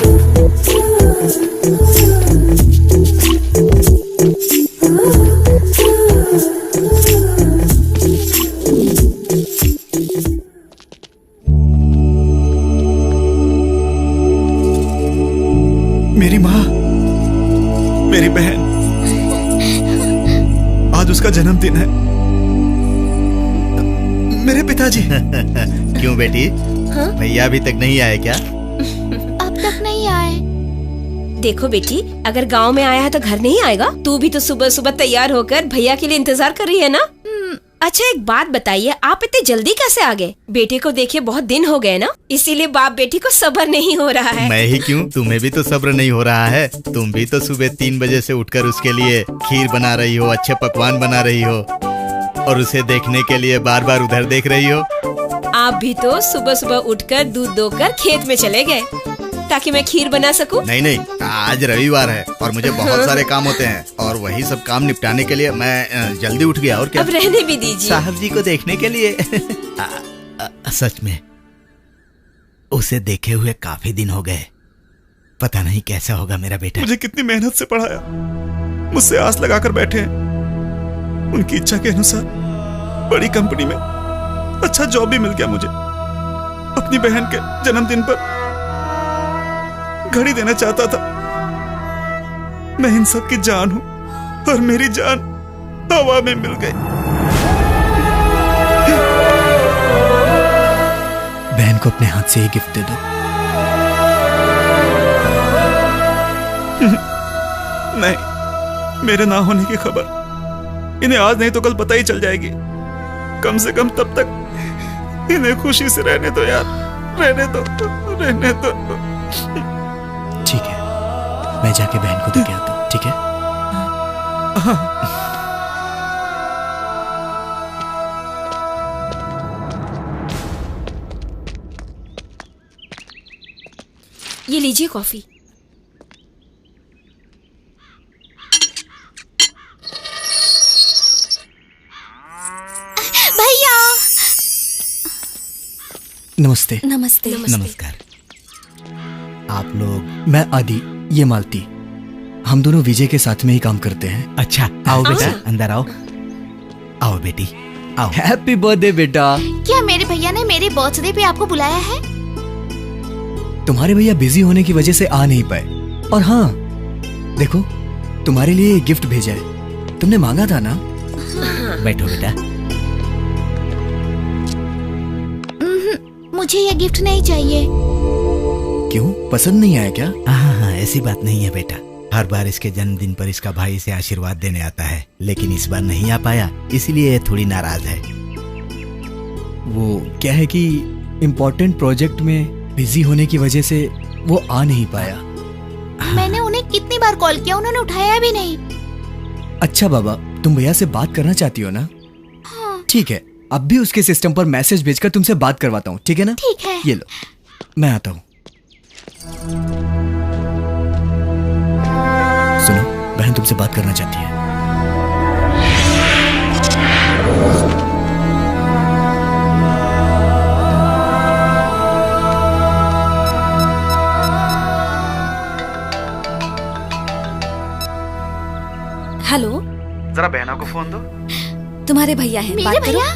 मेरी माँ, मेरी बहन, आज उसका जन्मदिन है। मेरे पिताजी। क्यों बेटी, भैया अभी तक नहीं आए क्या? अब तक नहीं आए। देखो बेटी, अगर गांव में आया है तो घर नहीं आएगा। तू भी तो सुबह सुबह तैयार होकर भैया के लिए इंतजार कर रही है ना? अच्छा एक बात बताइए, आप इतने जल्दी कैसे आ गए? बेटे को देखे बहुत दिन हो गए ना, इसीलिए बाप बेटी को सब्र नहीं हो रहा है। मैं ही क्यों, तुम्हें भी तो सब्र नहीं हो रहा है। तुम भी तो सुबह 3 बजे से उठकर उसके लिए खीर बना रही हो, अच्छे पकवान बना रही हो, और उसे देखने के लिए बार बार उधर देख रही हो। आप भी तो सुबह सुबह उठकर दूध दोकर खेत में चले गए ताकि मैं खीर बना सकूं। नहीं, आज रविवार है और मुझे बहुत सारे काम होते हैं, और वही सब काम निपटाने के लिए मैं जल्दी उठ गया। और क्या, अब रहने भी दीजिए। साहब जी को देखने के लिए। सच में उसे देखे हुए काफी दिन हो गए। पता नहीं कैसा होगा मेरा बेटा। मुझे कितनी मेहनत से पढ़ाया, मुझसे आस लगाकर बैठे हैं। उनकी इच्छा के अनुसार बड़ी कंपनी में अच्छा जॉब भी मिल गया मुझे। अपनी बहन के जन्मदिन पर घड़ी देना चाहता था। मैं इन सब की जान हूं और मेरी जान हवा में मिल गई। बहन को अपने हाथ से ही गिफ्ट दे दो। नहीं, मेरे ना होने की खबर इन्हें आज नहीं तो कल पता ही चल जाएगी। कम से कम तब तक इन्हें खुशी से रहने दो यार, रहने दो। ठीक है, मैं जाके बहन को देके आता हूँ। ठीक है? ये लीजिए कॉफी। भैया। नमस्ते। नमस्ते। नमस्कार। आप लोग? मैं आदि, ये मालती। हम दोनों विजय के साथ में ही काम करते हैं। अच्छा, आओ बेटा, अंदर आओ। आओ बेटी, आओ। हैप्पी बर्थडे बेटा। क्या मेरे भैया ने मेरे बर्थडे पे आपको बुलाया है? तुम्हारे भैया बिजी होने की वजह से आ नहीं पाए। और हाँ, देखो तुम्हारे लिए गिफ्ट भेजा है, तुमने मांगा था ना। बैठो बेटा। मुझे ये गिफ्ट नहीं चाहिए। क्यों, पसंद नहीं आया क्या? हाँ, ऐसी बात नहीं है बेटा। हर बार इसके जन्मदिन पर इसका भाई इसे आशीर्वाद देने आता है, लेकिन इस बार नहीं आ पाया, इसलिए थोड़ी नाराज है। वो क्या है कि इम्पोर्टेंट प्रोजेक्ट में बिजी होने की वजह से वो आ नहीं पाया। मैंने उन्हें कितनी बार कॉल किया, उन्होंने उठाया भी नहीं। अच्छा बाबा, तुम भैया से बात करना चाहती हो ना? हाँ। ठीक है, अब भी उसके सिस्टम पर मैसेज भेजकर तुमसे बात करवाता हूँ, ठीक है ना? ठीक है। ये लो, मैं आता हूँ। सुनो, बहन तुमसे बात करना चाहती है। हेलो, जरा बहना को फोन दो। तुम्हारे भैया हैं, मेरे बात करो। भैया?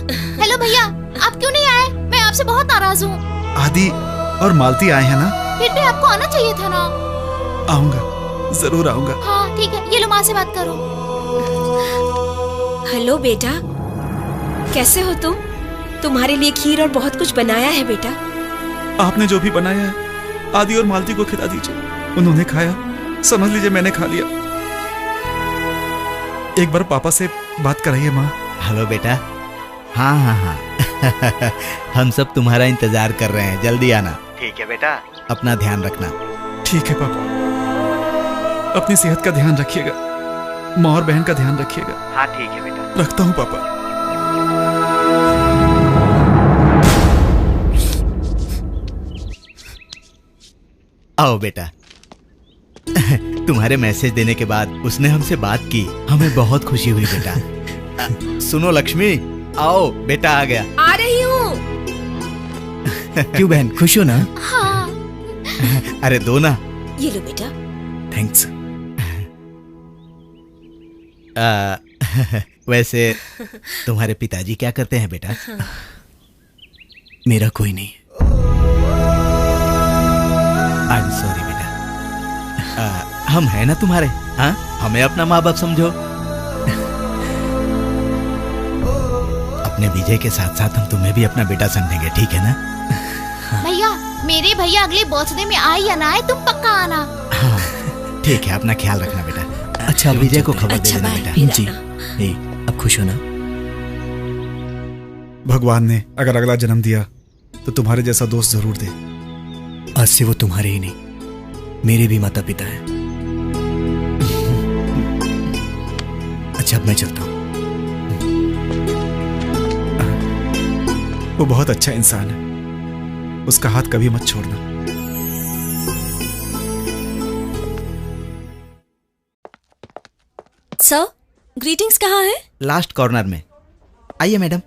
हेलो भैया, आप क्यों नहीं आए? मैं आपसे बहुत नाराज हूँ। आदि और मालती आए हैं ना? फिर भी आपको आना चाहिए था ना। आऊंगा, जरूर आऊंगा। हाँ ठीक है, ये लो माँ से बात करो। हेलो बेटा, कैसे हो तुम? तुम्हारे लिए खीर और बहुत कुछ बनाया है बेटा। आपने जो भी बनाया है आदि और मालती को खिला दीजिए। उन्होंने खाया, समझ लीजिए मैंने खा लिया। एक बार पापा से बात कराइए माँ। हेलो बेटा। हाँ हाँ हाँ हम सब तुम्हारा इंतजार कर रहे हैं, जल्दी आना। ठीक है बेटा, अपना ध्यान रखना। ठीक है पापा, अपनी सेहत का ध्यान रखिएगा, माँ और बहन का ध्यान रखिएगा। हाँ ठीक है बेटा, रखता हूँ पापा। आओ बेटा। तुम्हारे मैसेज देने के बाद उसने हमसे बात की, हमें बहुत खुशी हुई बेटा। सुनो लक्ष्मी, आओ बेटा आ गया। आ रही हूँ। क्यों बहन, खुश हो ना? हाँ। अरे दो ना। ये लो बेटा। थैंक्स। वैसे तुम्हारे पिताजी क्या करते हैं बेटा? मेरा कोई नहीं। आई एम सॉरी बेटा। हम हैं ना तुम्हारे, हाँ? हमें अपना माँ बाप समझो। अपने विजय के साथ साथ हम तुम्हें भी अपना बेटा समझेंगे, ठीक है ना? भैया, मेरे भैया अगले बर्थडे में आए या ना आए, तुम पक्का आना। हाँ ठीक है, अपना ख्याल रखना बेटा। अच्छा, विजय को खबर दे देना बेटा। बेटा। जी। अब खुश हो ना? भगवान ने अगर अगला जन्म दिया तो तुम्हारे जैसा दोस्त जरूर दे। आज से वो तुम्हारे ही नहीं, मेरे भी माता पिता हैं। अच्छा, अब मैं चलता हूँ। वो बहुत अच्छा इंसान है, उसका हाथ कभी मत छोड़ना। सर, ग्रीटिंग्स कहाँ है? लास्ट कॉर्नर में। आइए madam.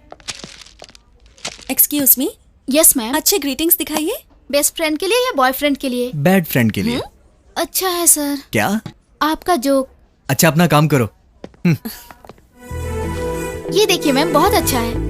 Excuse me. Yes ma'am. अच्छे ग्रीटिंग्स दिखाइए। बेस्ट फ्रेंड के लिए या बॉयफ्रेंड के लिए? बैड फ्रेंड के लिए। अच्छा है सर। क्या? आपका जोक। अच्छा, अपना काम करो। ये देखिए मैम, बहुत अच्छा है।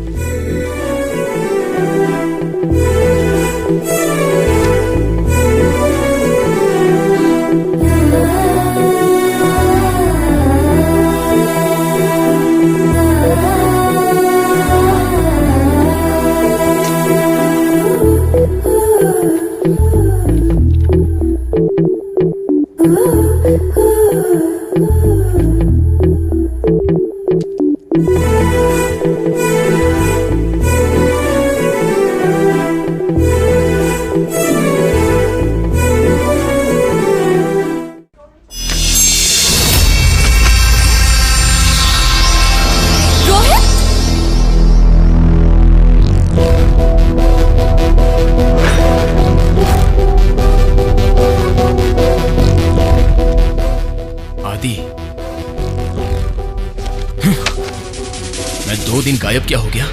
गायब क्या हो गया?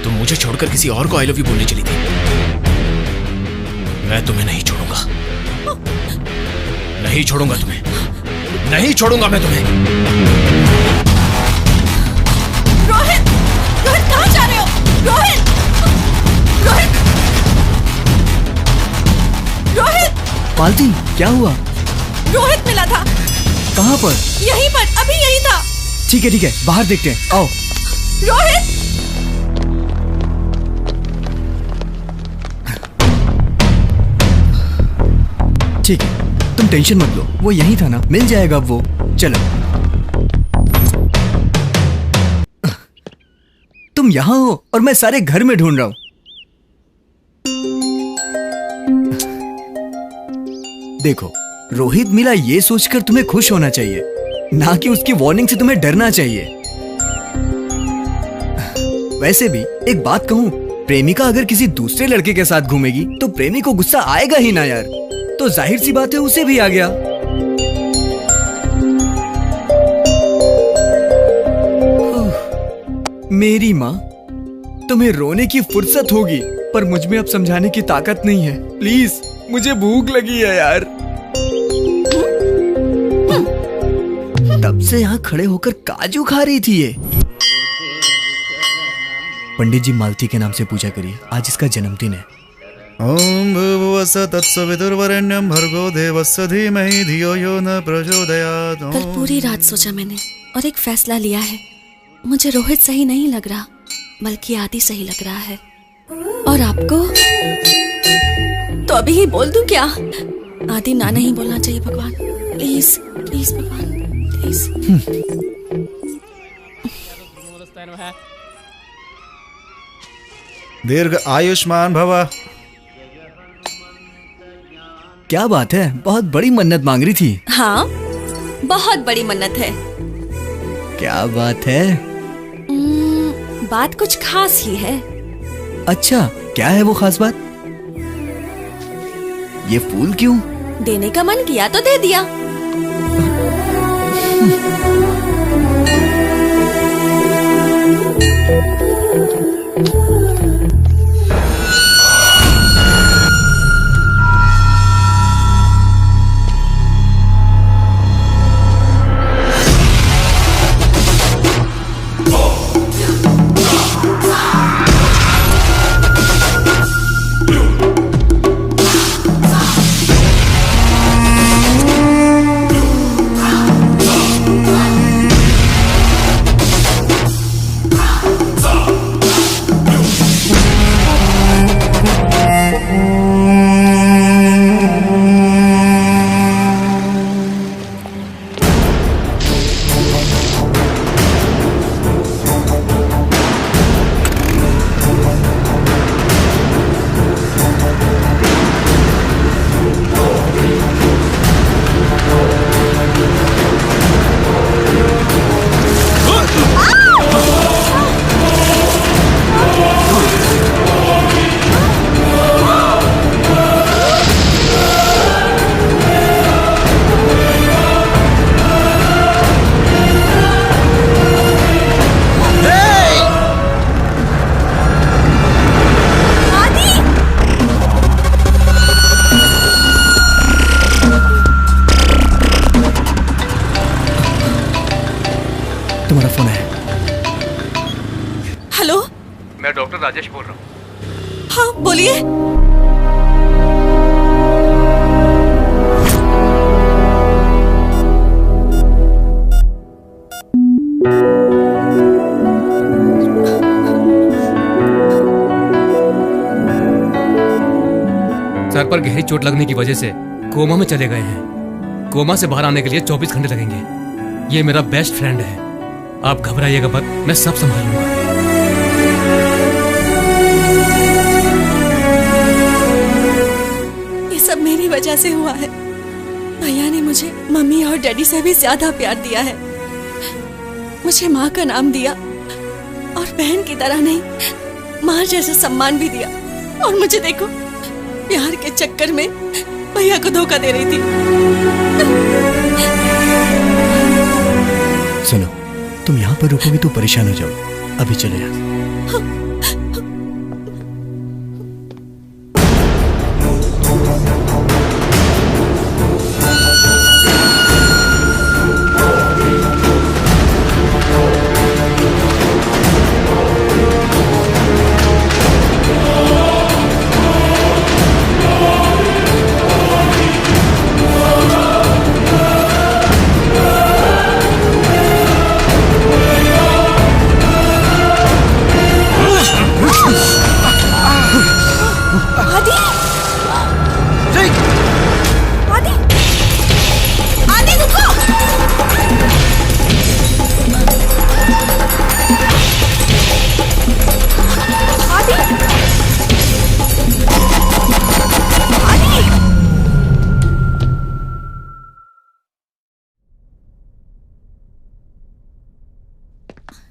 तुम मुझे छोड़कर किसी और को आई लव यू बोलने चली थी। मैं तुम्हें नहीं छोड़ूंगा, नहीं छोड़ूंगा तुम्हें, नहीं छोड़ूंगा मैं तुम्हें। रोहित, रोहित कहाँ जा रहे हो? रोहित, रोहित, रोहित। मालती, क्या हुआ? रोहित मिला था। कहाँ पर? यहीं पर, अभी यहीं था। ठीक है, बाहर देखते हैं, आओ। रोहित! ठीक है, तुम टेंशन मत लो, वो यहीं था ना, मिल जाएगा वो। चलो। तुम यहाँ हो और मैं सारे घर में ढूंढ रहा हूं। देखो, रोहित मिला ये सोचकर तुम्हें खुश होना चाहिए, ना कि उसकी वार्निंग से तुम्हें डरना चाहिए। वैसे भी एक बात कहूं, प्रेमिका अगर किसी दूसरे लड़के के साथ घूमेगी तो प्रेमी को गुस्सा आएगा ही ना यार। तो जाहिर सी बात है उसे भी आ गया। मेरी माँ, तुम्हें रोने की फुर्सत होगी पर मुझ में अब समझाने की ताकत नहीं है। प्लीज, मुझे भूख लगी है यार। तब से यहाँ खड़े होकर काजू खा रही थी ये। पंडित जी, मालती के नाम से पूजा करिए, आज इसका जन्मदिन है। ओम भूर्भुवस्सुः तत्सवितुर्वरेण्यं भर्गो देवस्य धीमहि धियो यो न प्रचोदयात्। कल पूरी रात सोचा मैंने और एक फैसला लिया है। मुझे रोहित सही नहीं लग रहा, बल्कि आदि सही लग रहा है। और आपको? तो अभी ही बोल दूं क्या? आदि ना नहीं बोलना चाहिए भगवान, प्लीज प्लीज भगवान प्लीज। दीर्घ आयुष्मान भवा। क्या बात है, बहुत बड़ी मन्नत मांग रही थी। हाँ, बहुत बड़ी मन्नत है। क्या बात है? बात कुछ खास ही है। अच्छा, क्या है वो खास बात? ये फूल क्यों? देने का मन किया तो दे दिया। तुम्हारा फोन है। हेलो, मैं डॉक्टर राजेश बोल रहा हूँ। हाँ बोलिए। सर पर गहरी चोट लगने की वजह से कोमा में चले गए हैं। कोमा से बाहर आने के लिए 24 घंटे लगेंगे। ये मेरा बेस्ट फ्रेंड है, आप घबराइएगा मत, मैं सब संभाल लूंगा। ये सब मेरी वजह से हुआ है। भैया ने मुझे मम्मी और डैडी से भी ज्यादा प्यार दिया है। मुझे माँ का नाम दिया और बहन की तरह नहीं, माँ जैसा सम्मान भी दिया। और मुझे देखो, प्यार के चक्कर में भैया को धोखा दे रही थी। सुनो, तुम यहाँ पर रुकोगी तो परेशान हो जाओ, अभी चले यहाँ।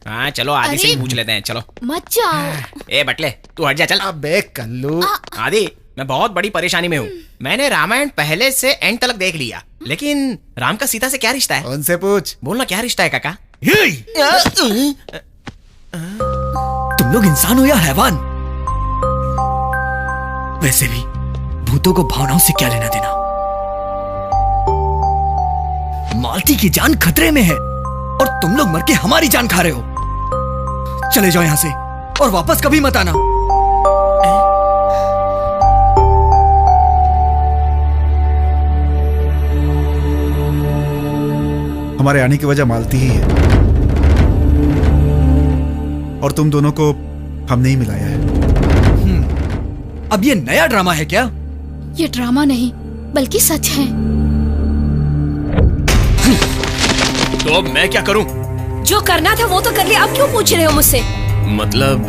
हाँ चलो आदि से ही पूछ लेते हैं, चलो। मत जाओ। ए बटले, तू हट जा, चल। अबे कल्लू। आदि, मैं बहुत बड़ी परेशानी में हूँ। मैंने रामायण पहले से एंड तक देख लिया, लेकिन राम का सीता से क्या रिश्ता है? उनसे पूछ। बोलना, क्या रिश्ता है काका? तुम लोग इंसान हो या हैवान? वैसे भी भूतों को भावनाओं से क्या लेना देना। मालती की जान खतरे में है और तुम लोग मर के हमारी जान खा रहे हो। चले जाओ यहां से और वापस कभी मत आना। हमारे आने की वजह मालती ही है और तुम दोनों को हमने ही मिलाया है। अब ये नया ड्रामा है क्या? ये ड्रामा नहीं बल्कि सच है। तो अब मैं क्या करूं? जो करना था वो तो कर लिया, अब क्यों पूछ रहे हो मुझसे? मतलब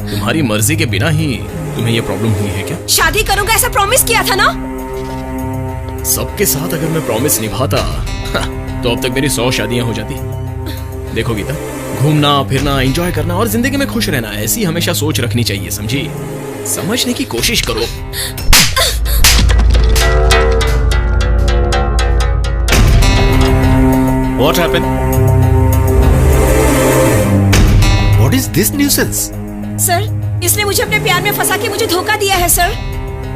तुम्हारी मर्जी के बिना ही तुम्हें ये प्रॉब्लम हुई है क्या? शादी करूंगा ऐसा प्रॉमिस किया था ना। सबके साथ अगर मैं प्रॉमिस निभाता तो अब तक मेरी 100 शादियां हो जाती। देखो गीता, घूमना फिरना, एंजॉय करना और जिंदगी में खुश रहना, ऐसी हमेशा सोच रखनी चाहिए, समझी? समझने की कोशिश करो। What happened? What is this nuisance? Sir, इसने मुझे अपने प्यार में फंसा के मुझे धोखा दिया है सर।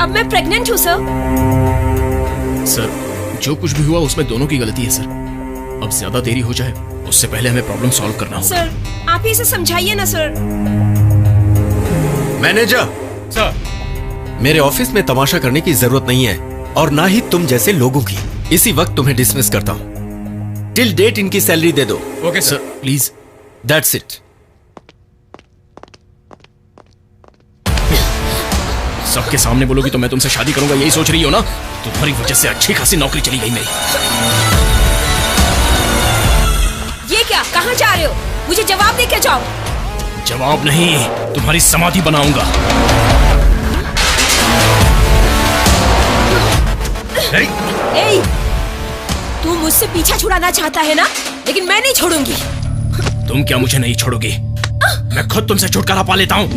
अब मैं प्रेग्नेंट हूँ सर। सर, जो कुछ भी हुआ उसमें दोनों की गलती है सर। अब ज्यादा देरी हो जाए उससे पहले हमें प्रॉब्लम सॉल्व करना होगा। सर, आप ही इसे समझाइए ना सर। मैनेजर सर, मेरे ऑफिस में तमाशा करने की जरूरत नहीं है और ना ही तुम जैसे लोगों की। इसी वक्त तुम्हें डिसमिस करता हूं। टिल डेट इनकी सैलरी दे दो। Okay sir, please. That's it. सबके सामने बोलोगी तो मैं तुमसे शादी करूंगा, यही सोच रही हो ना? तुम्हारी वजह से अच्छी खासी नौकरी चली गई मेरी। ये क्या, कहाँ जा रहे हो? मुझे जवाब दे के जाओ। जवाब नहीं, तुम्हारी समाधि बनाऊंगा। ए, तू मुझसे पीछा छुड़ाना चाहता है ना, लेकिन मैं नहीं छोड़ूंगी। तुम क्या मुझे नहीं छोड़ोगी? मैं खुद तुमसे छुटकारा पा लेता हूँ।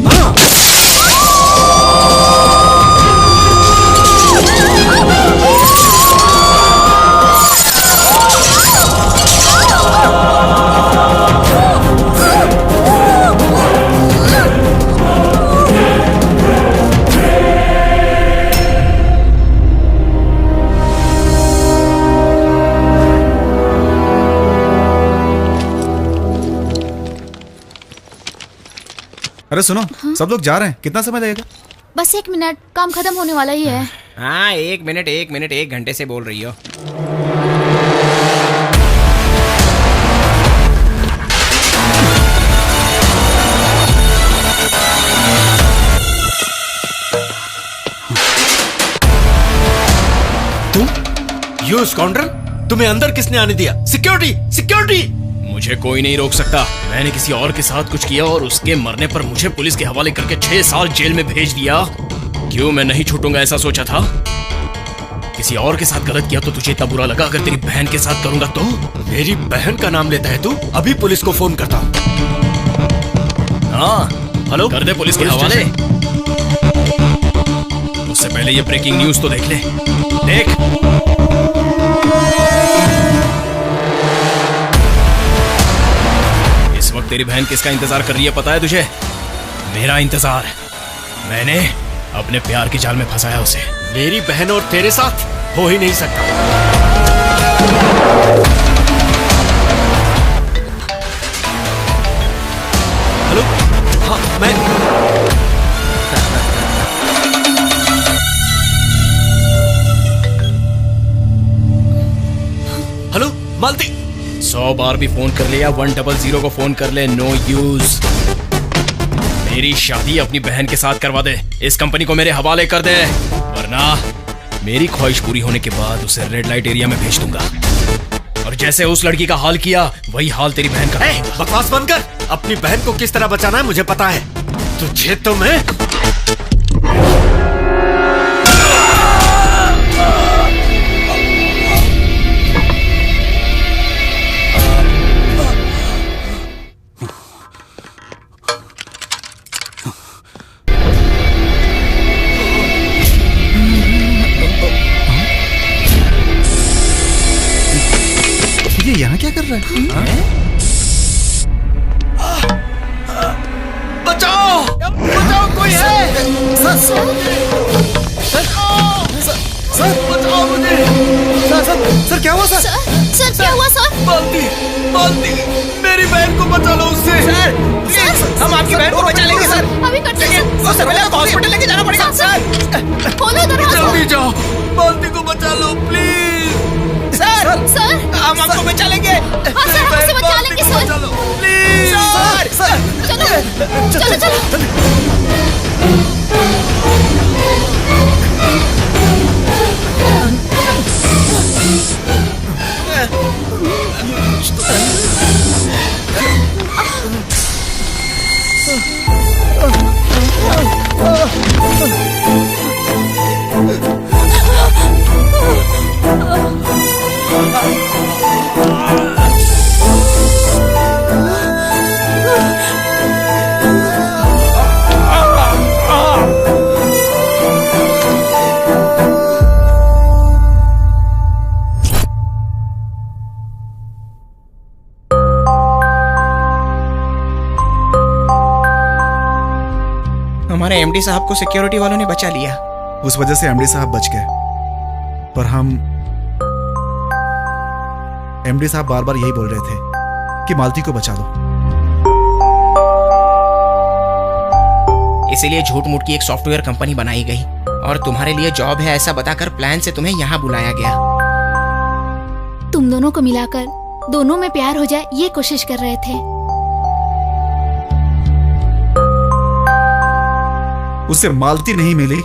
अरे सुनो, सब लोग जा रहे हैं, कितना समय लगेगा? बस 1 मिनट, काम खत्म होने वाला ही है। हाँ, 1 मिनट 1 घंटे से बोल रही हो। तुम, यू स्काउंड्रल, तुम्हें अंदर किसने आने दिया? Security, security! मुझे कोई नहीं रोक सकता। मैंने किसी और के साथ कुछ किया और उसके मरने पर मुझे पुलिस के हवाले करके 6 साल जेल में भेज दिया। क्यों मैं नहीं छूटूंगा ऐसा सोचा था? किसी और के साथ गलत किया तो तुझे इतना बुरा लगा, अगर तेरी बहन के साथ करूंगा तो? मेरी बहन का नाम लेता है तू? अभी पुलिस को फोन करता हूँ। हाँ, हेलो, कर दे पुलिस के हवाले। उससे पहले ये ब्रेकिंग न्यूज तो देख ले। देख, इस वक्त तेरी बहन किसका इंतजार कर रही है पता है तुझे? मेरा इंतजार। मैंने अपने प्यार के जाल में फंसाया उसे। मेरी बहन और तेरे साथ हो ही नहीं सकता। हेलो, हाँ मैं हेलो मालती। 100 बार भी फोन कर ले या 100 को फोन कर ले, नो यूज। मेरी शादी अपनी बहन के साथ करवा दे, इस कंपनी को मेरे हवाले कर दे, वरना मेरी ख्वाहिश पूरी होने के बाद उसे रेड लाइट एरिया में भेज दूंगा। और जैसे उस लड़की का हाल किया वही हाल तेरी बहन का। बकवास बंद कर। अपनी बहन को किस तरह बचाना है मुझे पता है। तुझे तो मैं यहाँ क्या कर रहा है? बचाओ, बचाओ, कोई है? सर बचाओ मुझे। सर क्या हुआ? सर क्या हुआ सर? मालती, मेरी बहन को बचा लो उससे। सर, हम आपकी बहन को बचा लेंगे सर। अभी करते हैं सर। उससे पहले आपको हॉस्पिटल लेके जाना पड़ेगा सर। खोलो दरवाजा। जल्दी जाओ, मालती को बचा लो प्लीज। सर हम आपको बचा लेंगे। हाँ सर, हमसे बचा लेंगे सर। प्लीज सर, चलो चलो चलो। हमारे एमडी साहब को सिक्योरिटी वालों ने बचा लिया। उस वजह से एमडी साहब बच गए, पर हम एमडी साहब बार बार यही बोल रहे थे कि मालती को बचा लो। इसीलिए झूठ मूठ की एक सॉफ्टवेयर कंपनी बनाई गई और तुम्हारे लिए जॉब है ऐसा बताकर प्लान से तुम्हें यहाँ बुलाया गया। तुम दोनों को मिलाकर दोनों में प्यार हो जाए ये कोशिश कर रहे थे। उसे मालती नहीं मिली,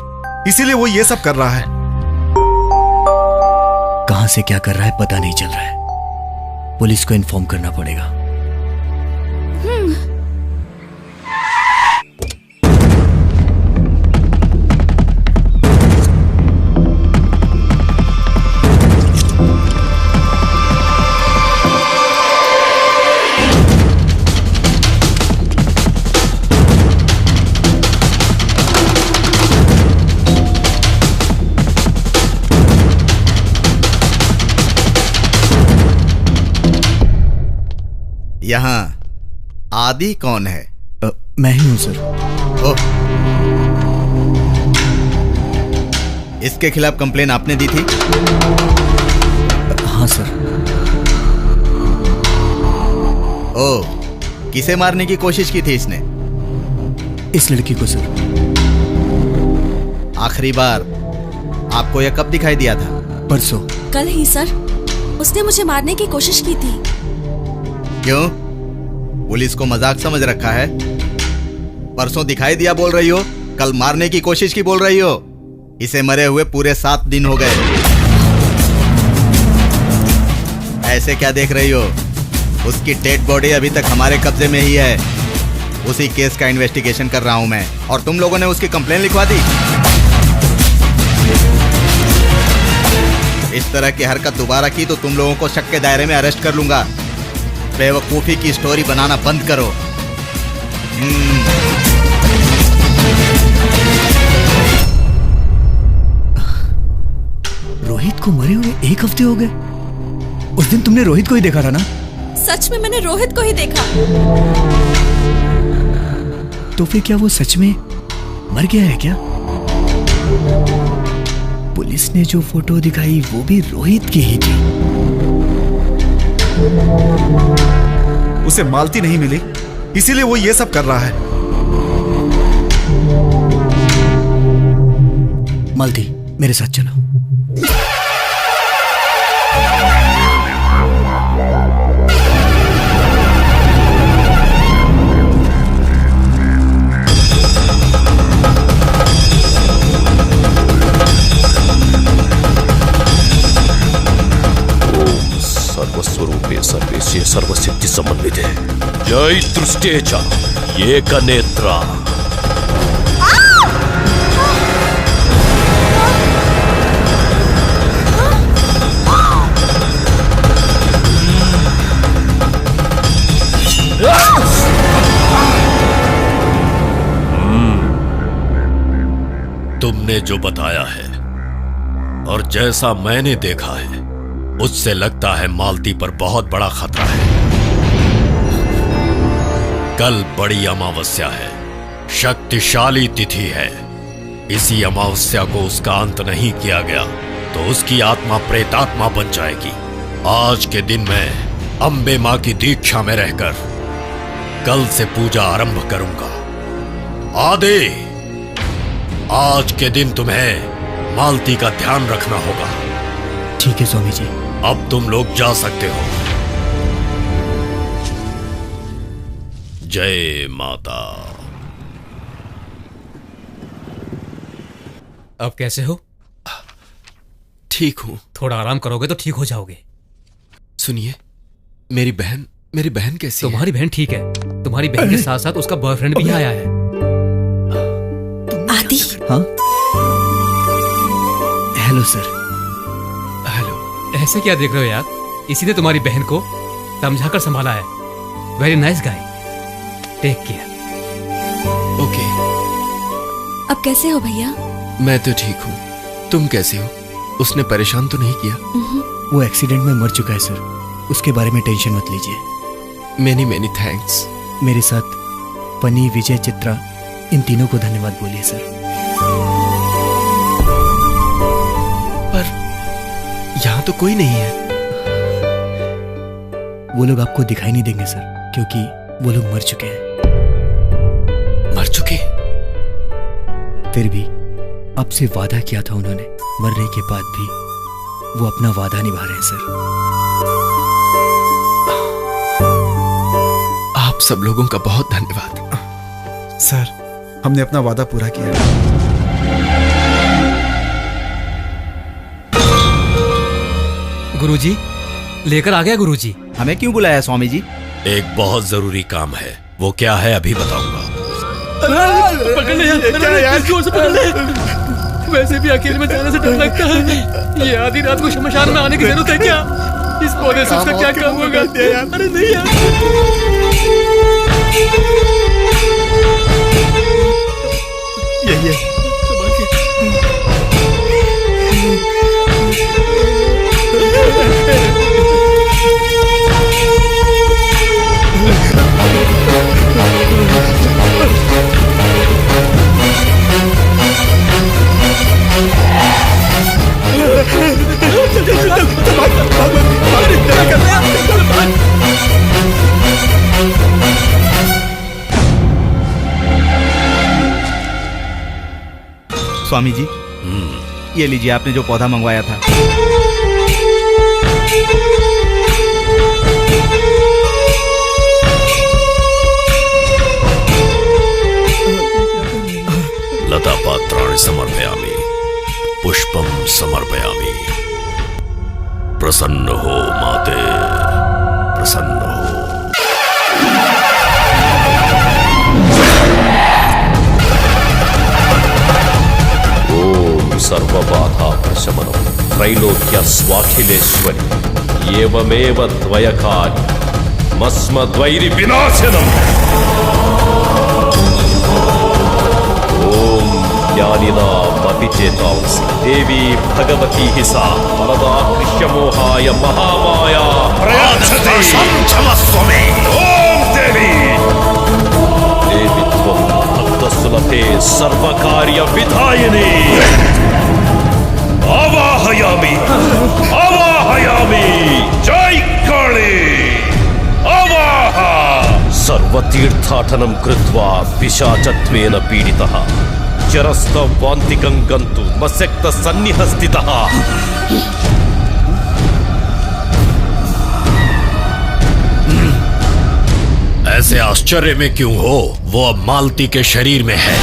इसीलिए वो ये सब कर रहा है। कहां से क्या कर रहा है पता नहीं चल रहा है। पुलिस को इन्फॉर्म करना पड़ेगा। यहाँ आदि कौन है? मैं ही हूं सर। ओह, इसके खिलाफ कंप्लेन आपने दी थी? हाँ सर। ओह, किसे मारने की कोशिश की थी इसने? इस लड़की को सर। आखिरी बार आपको यह कब दिखाई दिया था? परसों। कल ही सर, उसने मुझे मारने की कोशिश की थी। क्यों? पुलिस को मजाक समझ रखा है? परसों दिखाई दिया बोल रही हो, कल मारने की कोशिश की बोल रही हो। इसे मरे हुए पूरे 7 दिन हो गए। ऐसे क्या देख रही हो? उसकी डेड बॉडी अभी तक हमारे कब्जे में ही है। उसी केस का इन्वेस्टिगेशन कर रहा हूं मैं, और तुम लोगों ने उसकी कंप्लेन लिखवा दी। इस तरह की हरकत दोबारा की तो तुम लोगों को शक के दायरे में अरेस्ट कर लूंगा। बेवकूफी की स्टोरी बनाना बंद करो। रोहित को मरे हुए 1 हफ्ते हो गए। उस दिन तुमने रोहित को ही देखा था ना? सच में मैंने रोहित को ही देखा। तो फिर क्या वो सच में मर गया है क्या? पुलिस ने जो फोटो दिखाई वो भी रोहित की ही थी। उसे मालती नहीं मिली, इसीलिए वो ये सब कर रहा है। मालती, मेरे साथ चलो। सर्वस्वरूपे सर्वेशे सर्वसिद्धि समन्विते जय दृष्टेचा एकनेत्रा। तुमने जो बताया है और जैसा मैंने देखा है, उससे लगता है मालती पर बहुत बड़ा खतरा है। कल बड़ी अमावस्या है, शक्तिशाली तिथि है। इसी अमावस्या को उसका अंत नहीं किया गया तो उसकी आत्मा प्रेतात्मा बन जाएगी। आज के दिन मैं अंबे मां की दीक्षा में रहकर कल से पूजा आरंभ करूंगा। आदि, आज के दिन तुम्हें मालती का ध्यान रखना होगा। ठीक है स्वामी जी। अब तुम लोग जा सकते हो। जय माता। अब कैसे हो? ठीक हूं। थोड़ा आराम करोगे तो ठीक हो जाओगे। सुनिए, मेरी बहन कैसी है? तुम्हारी बहन ठीक है। तुम्हारी बहन के साथ साथ उसका बॉयफ्रेंड भी आया है। आदि। हाँ, हेलो सर। ऐसे क्या देख रहे हो यार? इसी ने तुम्हारी बहन को समझाकर संभाला है। Very nice guy. Take care. Okay. अब कैसे हो भैया? मैं तो ठीक हूँ। तुम कैसे हो? उसने परेशान तो नहीं किया? वो एक्सीडेंट में मर चुका है सर, उसके बारे में टेंशन मत लीजिए। Many many thanks. मेरे साथ पनी, विजय, चित्रा इन तीनों को धन्यवाद बोलिए सर। पर यहाँ तो कोई नहीं है। वो लोग आपको दिखाई नहीं देंगे सर, क्योंकि वो लोग मर चुके हैं। मर चुके? फिर भी आपसे वादा किया था उन्होंने, मरने के बाद भी वो अपना वादा निभा रहे हैं सर। आप सब लोगों का बहुत धन्यवाद। सर, हमने अपना वादा पूरा किया। गुरुजी, लेकर आ गया गुरुजी। हमें क्यों बुलाया स्वामी जी? एक बहुत जरूरी काम है। वो क्या है अभी बताऊंगा। पकड़ ले यार, जोर से पकड़ ले। वैसे भी अकेले में जाने से डर लगता है। ये आधी रात को शमशान में आने की जरूरत है क्या? इस पौधे से उसका क्या काम होगा? अरे नहीं यार। ये स्वामी जी, ये लीजिए आपने जो पौधा मंगवाया था। लता पात्राणि समर्पयामि, पुष्पम समर्पयामि। प्रसन्न हो माते, प्रसन्न हो। ओम सर्वबाधा प्रशमनम त्रैलोक्य स्वाखिलेश्वरी एवमेव द्वयकाल मस्मद्वैरि विनाशनम। ओम ज्ञानिनामपि चेतांसि देवी भगवती हि सा वरदा कृष्यमोहाय महामाया प्रयाच्छति। क्षमस्व मे। ओम देवी देवी त्वं भक्तसुलभे सर्वकार्य विधायिनी। आवाहयामि आवाहयामि। जय काली। आवाह। सर्वतीर्थाटनं कृत्वा पिशाचत्वेन पीडितः चरस्तवान्तिकं गन्तुं मस्यक्तसन्निहः स्थितः। ऐसे आश्चर्य में क्यों हो? वो अब मालती के शरीर में है।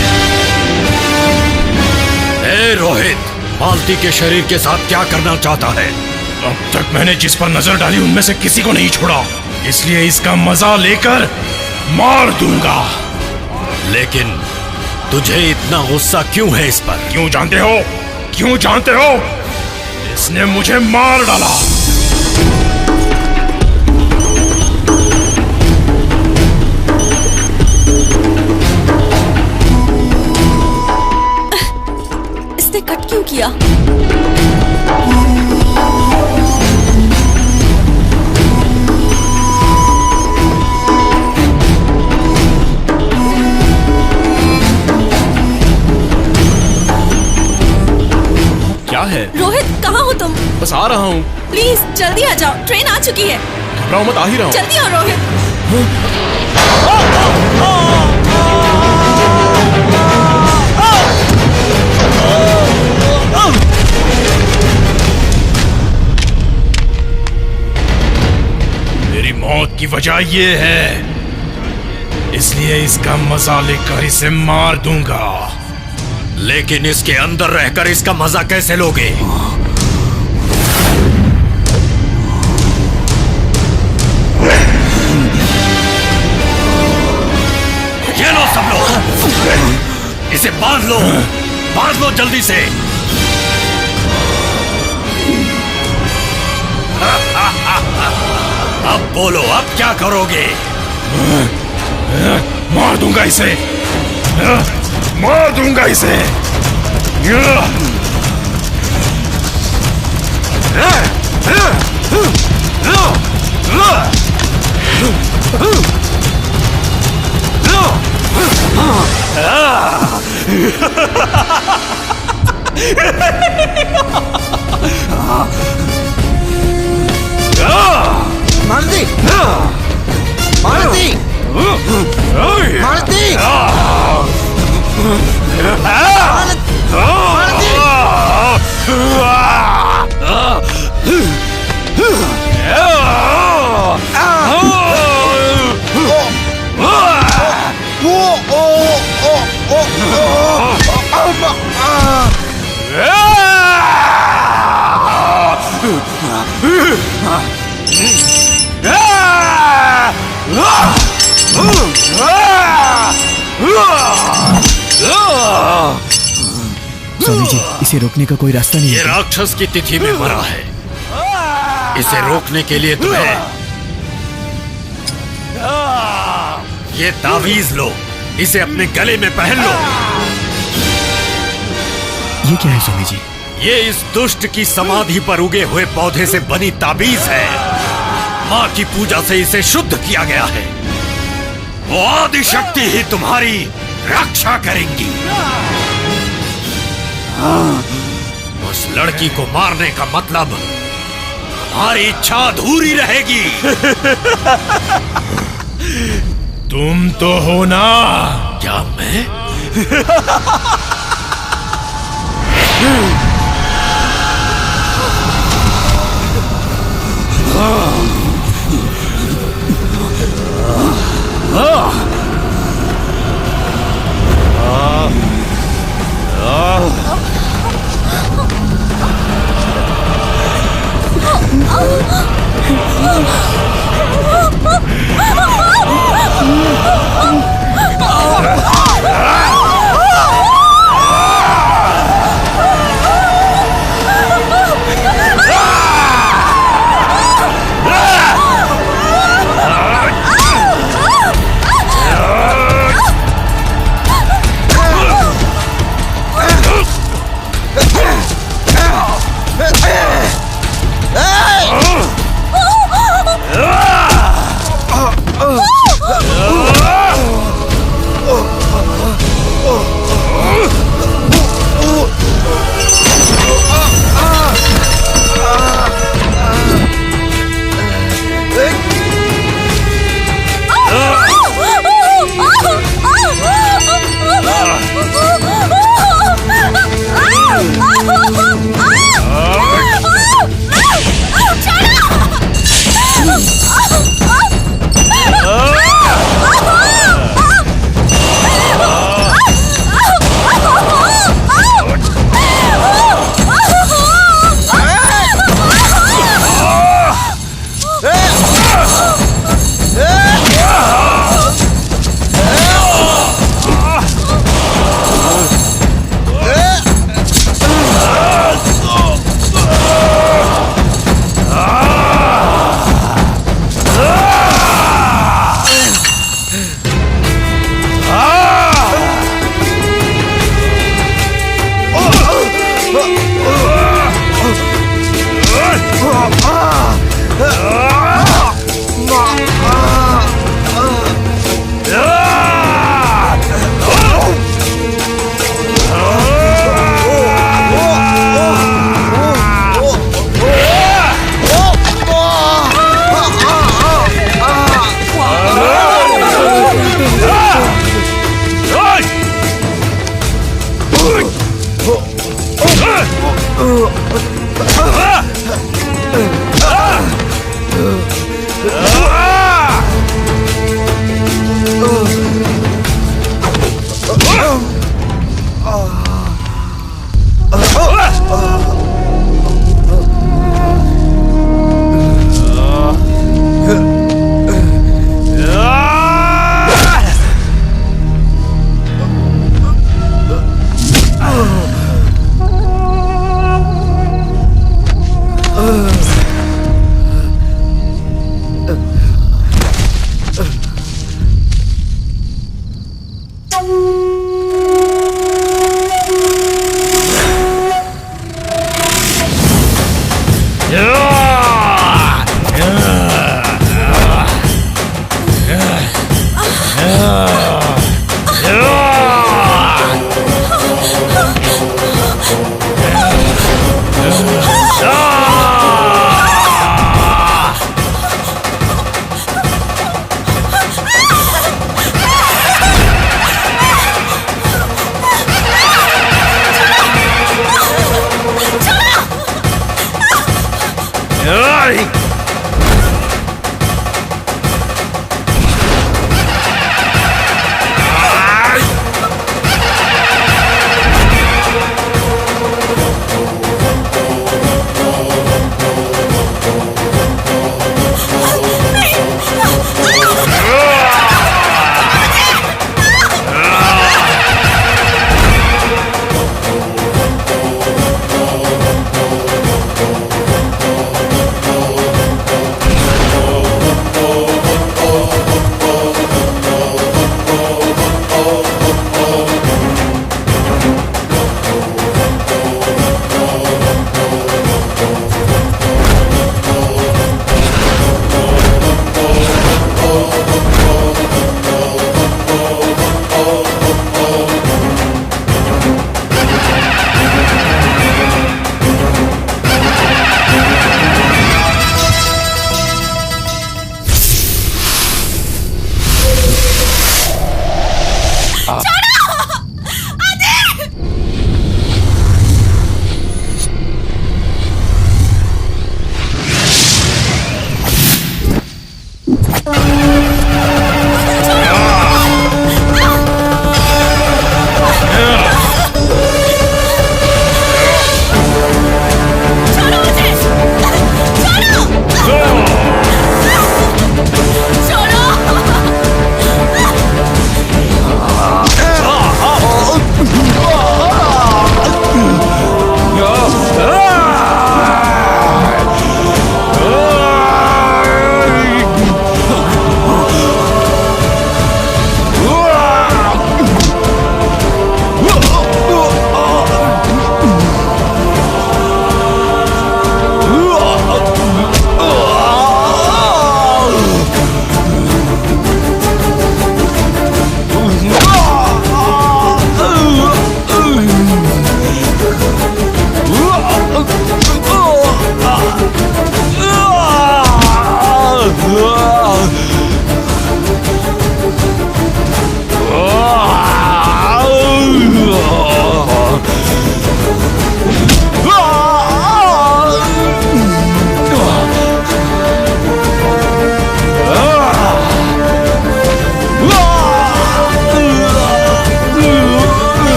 ए रोहित, मालती के शरीर के साथ क्या करना चाहता है? अब तक मैंने जिस पर नजर डाली उनमें से किसी को नहीं छोड़ा, इसलिए इसका मजा लेकर मार दूंगा। लेकिन तुझे इतना गुस्सा क्यों है इस पर? क्यों जानते हो? क्यों जानते हो? इसने मुझे मार डाला। इसने कट क्यों किया? क्या है? रोहित, कहाँ हो तुम? बस आ रहा हूँ। प्लीज जल्दी आ जाओ, ट्रेन आ चुकी है। घबराओ मत, आ ही रहा हूँ। जल्दी आओ रोहित। मेरी मौत की वजह ये है, इसलिए इसका मजा लेकर इसे मार दूंगा। लेकिन इसके अंदर रहकर इसका मजा कैसे लोगे? ये लो सब लोग, इसे बांध लो, बांध लो जल्दी से। अब बोलो, अब क्या करोगे? मार दूंगा इसे, मार दूंगा इसे। मालती, मालती, मालती, स्वामी जी, इसे रोकने का कोई रास्ता नहीं ये है? राक्षस की तिथि में मरा है। इसे रोकने के लिए तुम्हें ये तावीज लो, इसे अपने गले में पहन लो। ये क्या है स्वामी जी? ये इस दुष्ट की समाधि पर उगे हुए पौधे से बनी ताबीज है। माँ की पूजा से इसे शुद्ध किया गया है। वो आदि शक्ति ही तुम्हारी रक्षा करेंगी। उस लड़की को मारने का मतलब हमारी इच्छा अधूरी रहेगी। तुम तो हो ना? क्या मैं?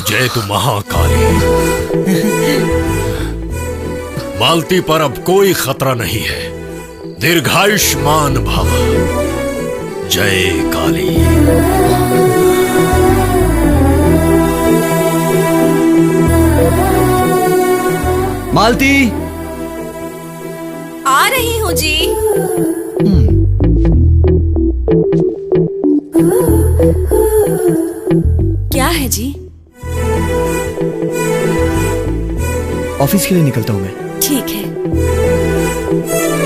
जय तु महाकाली। मालती पर अब कोई खतरा नहीं है। दीर्घायुष्मान भव। जय काली। मालती आ रही हूँ जी। क्या है जी? ऑफिस के लिए निकलता हूँ मैं। ठीक है।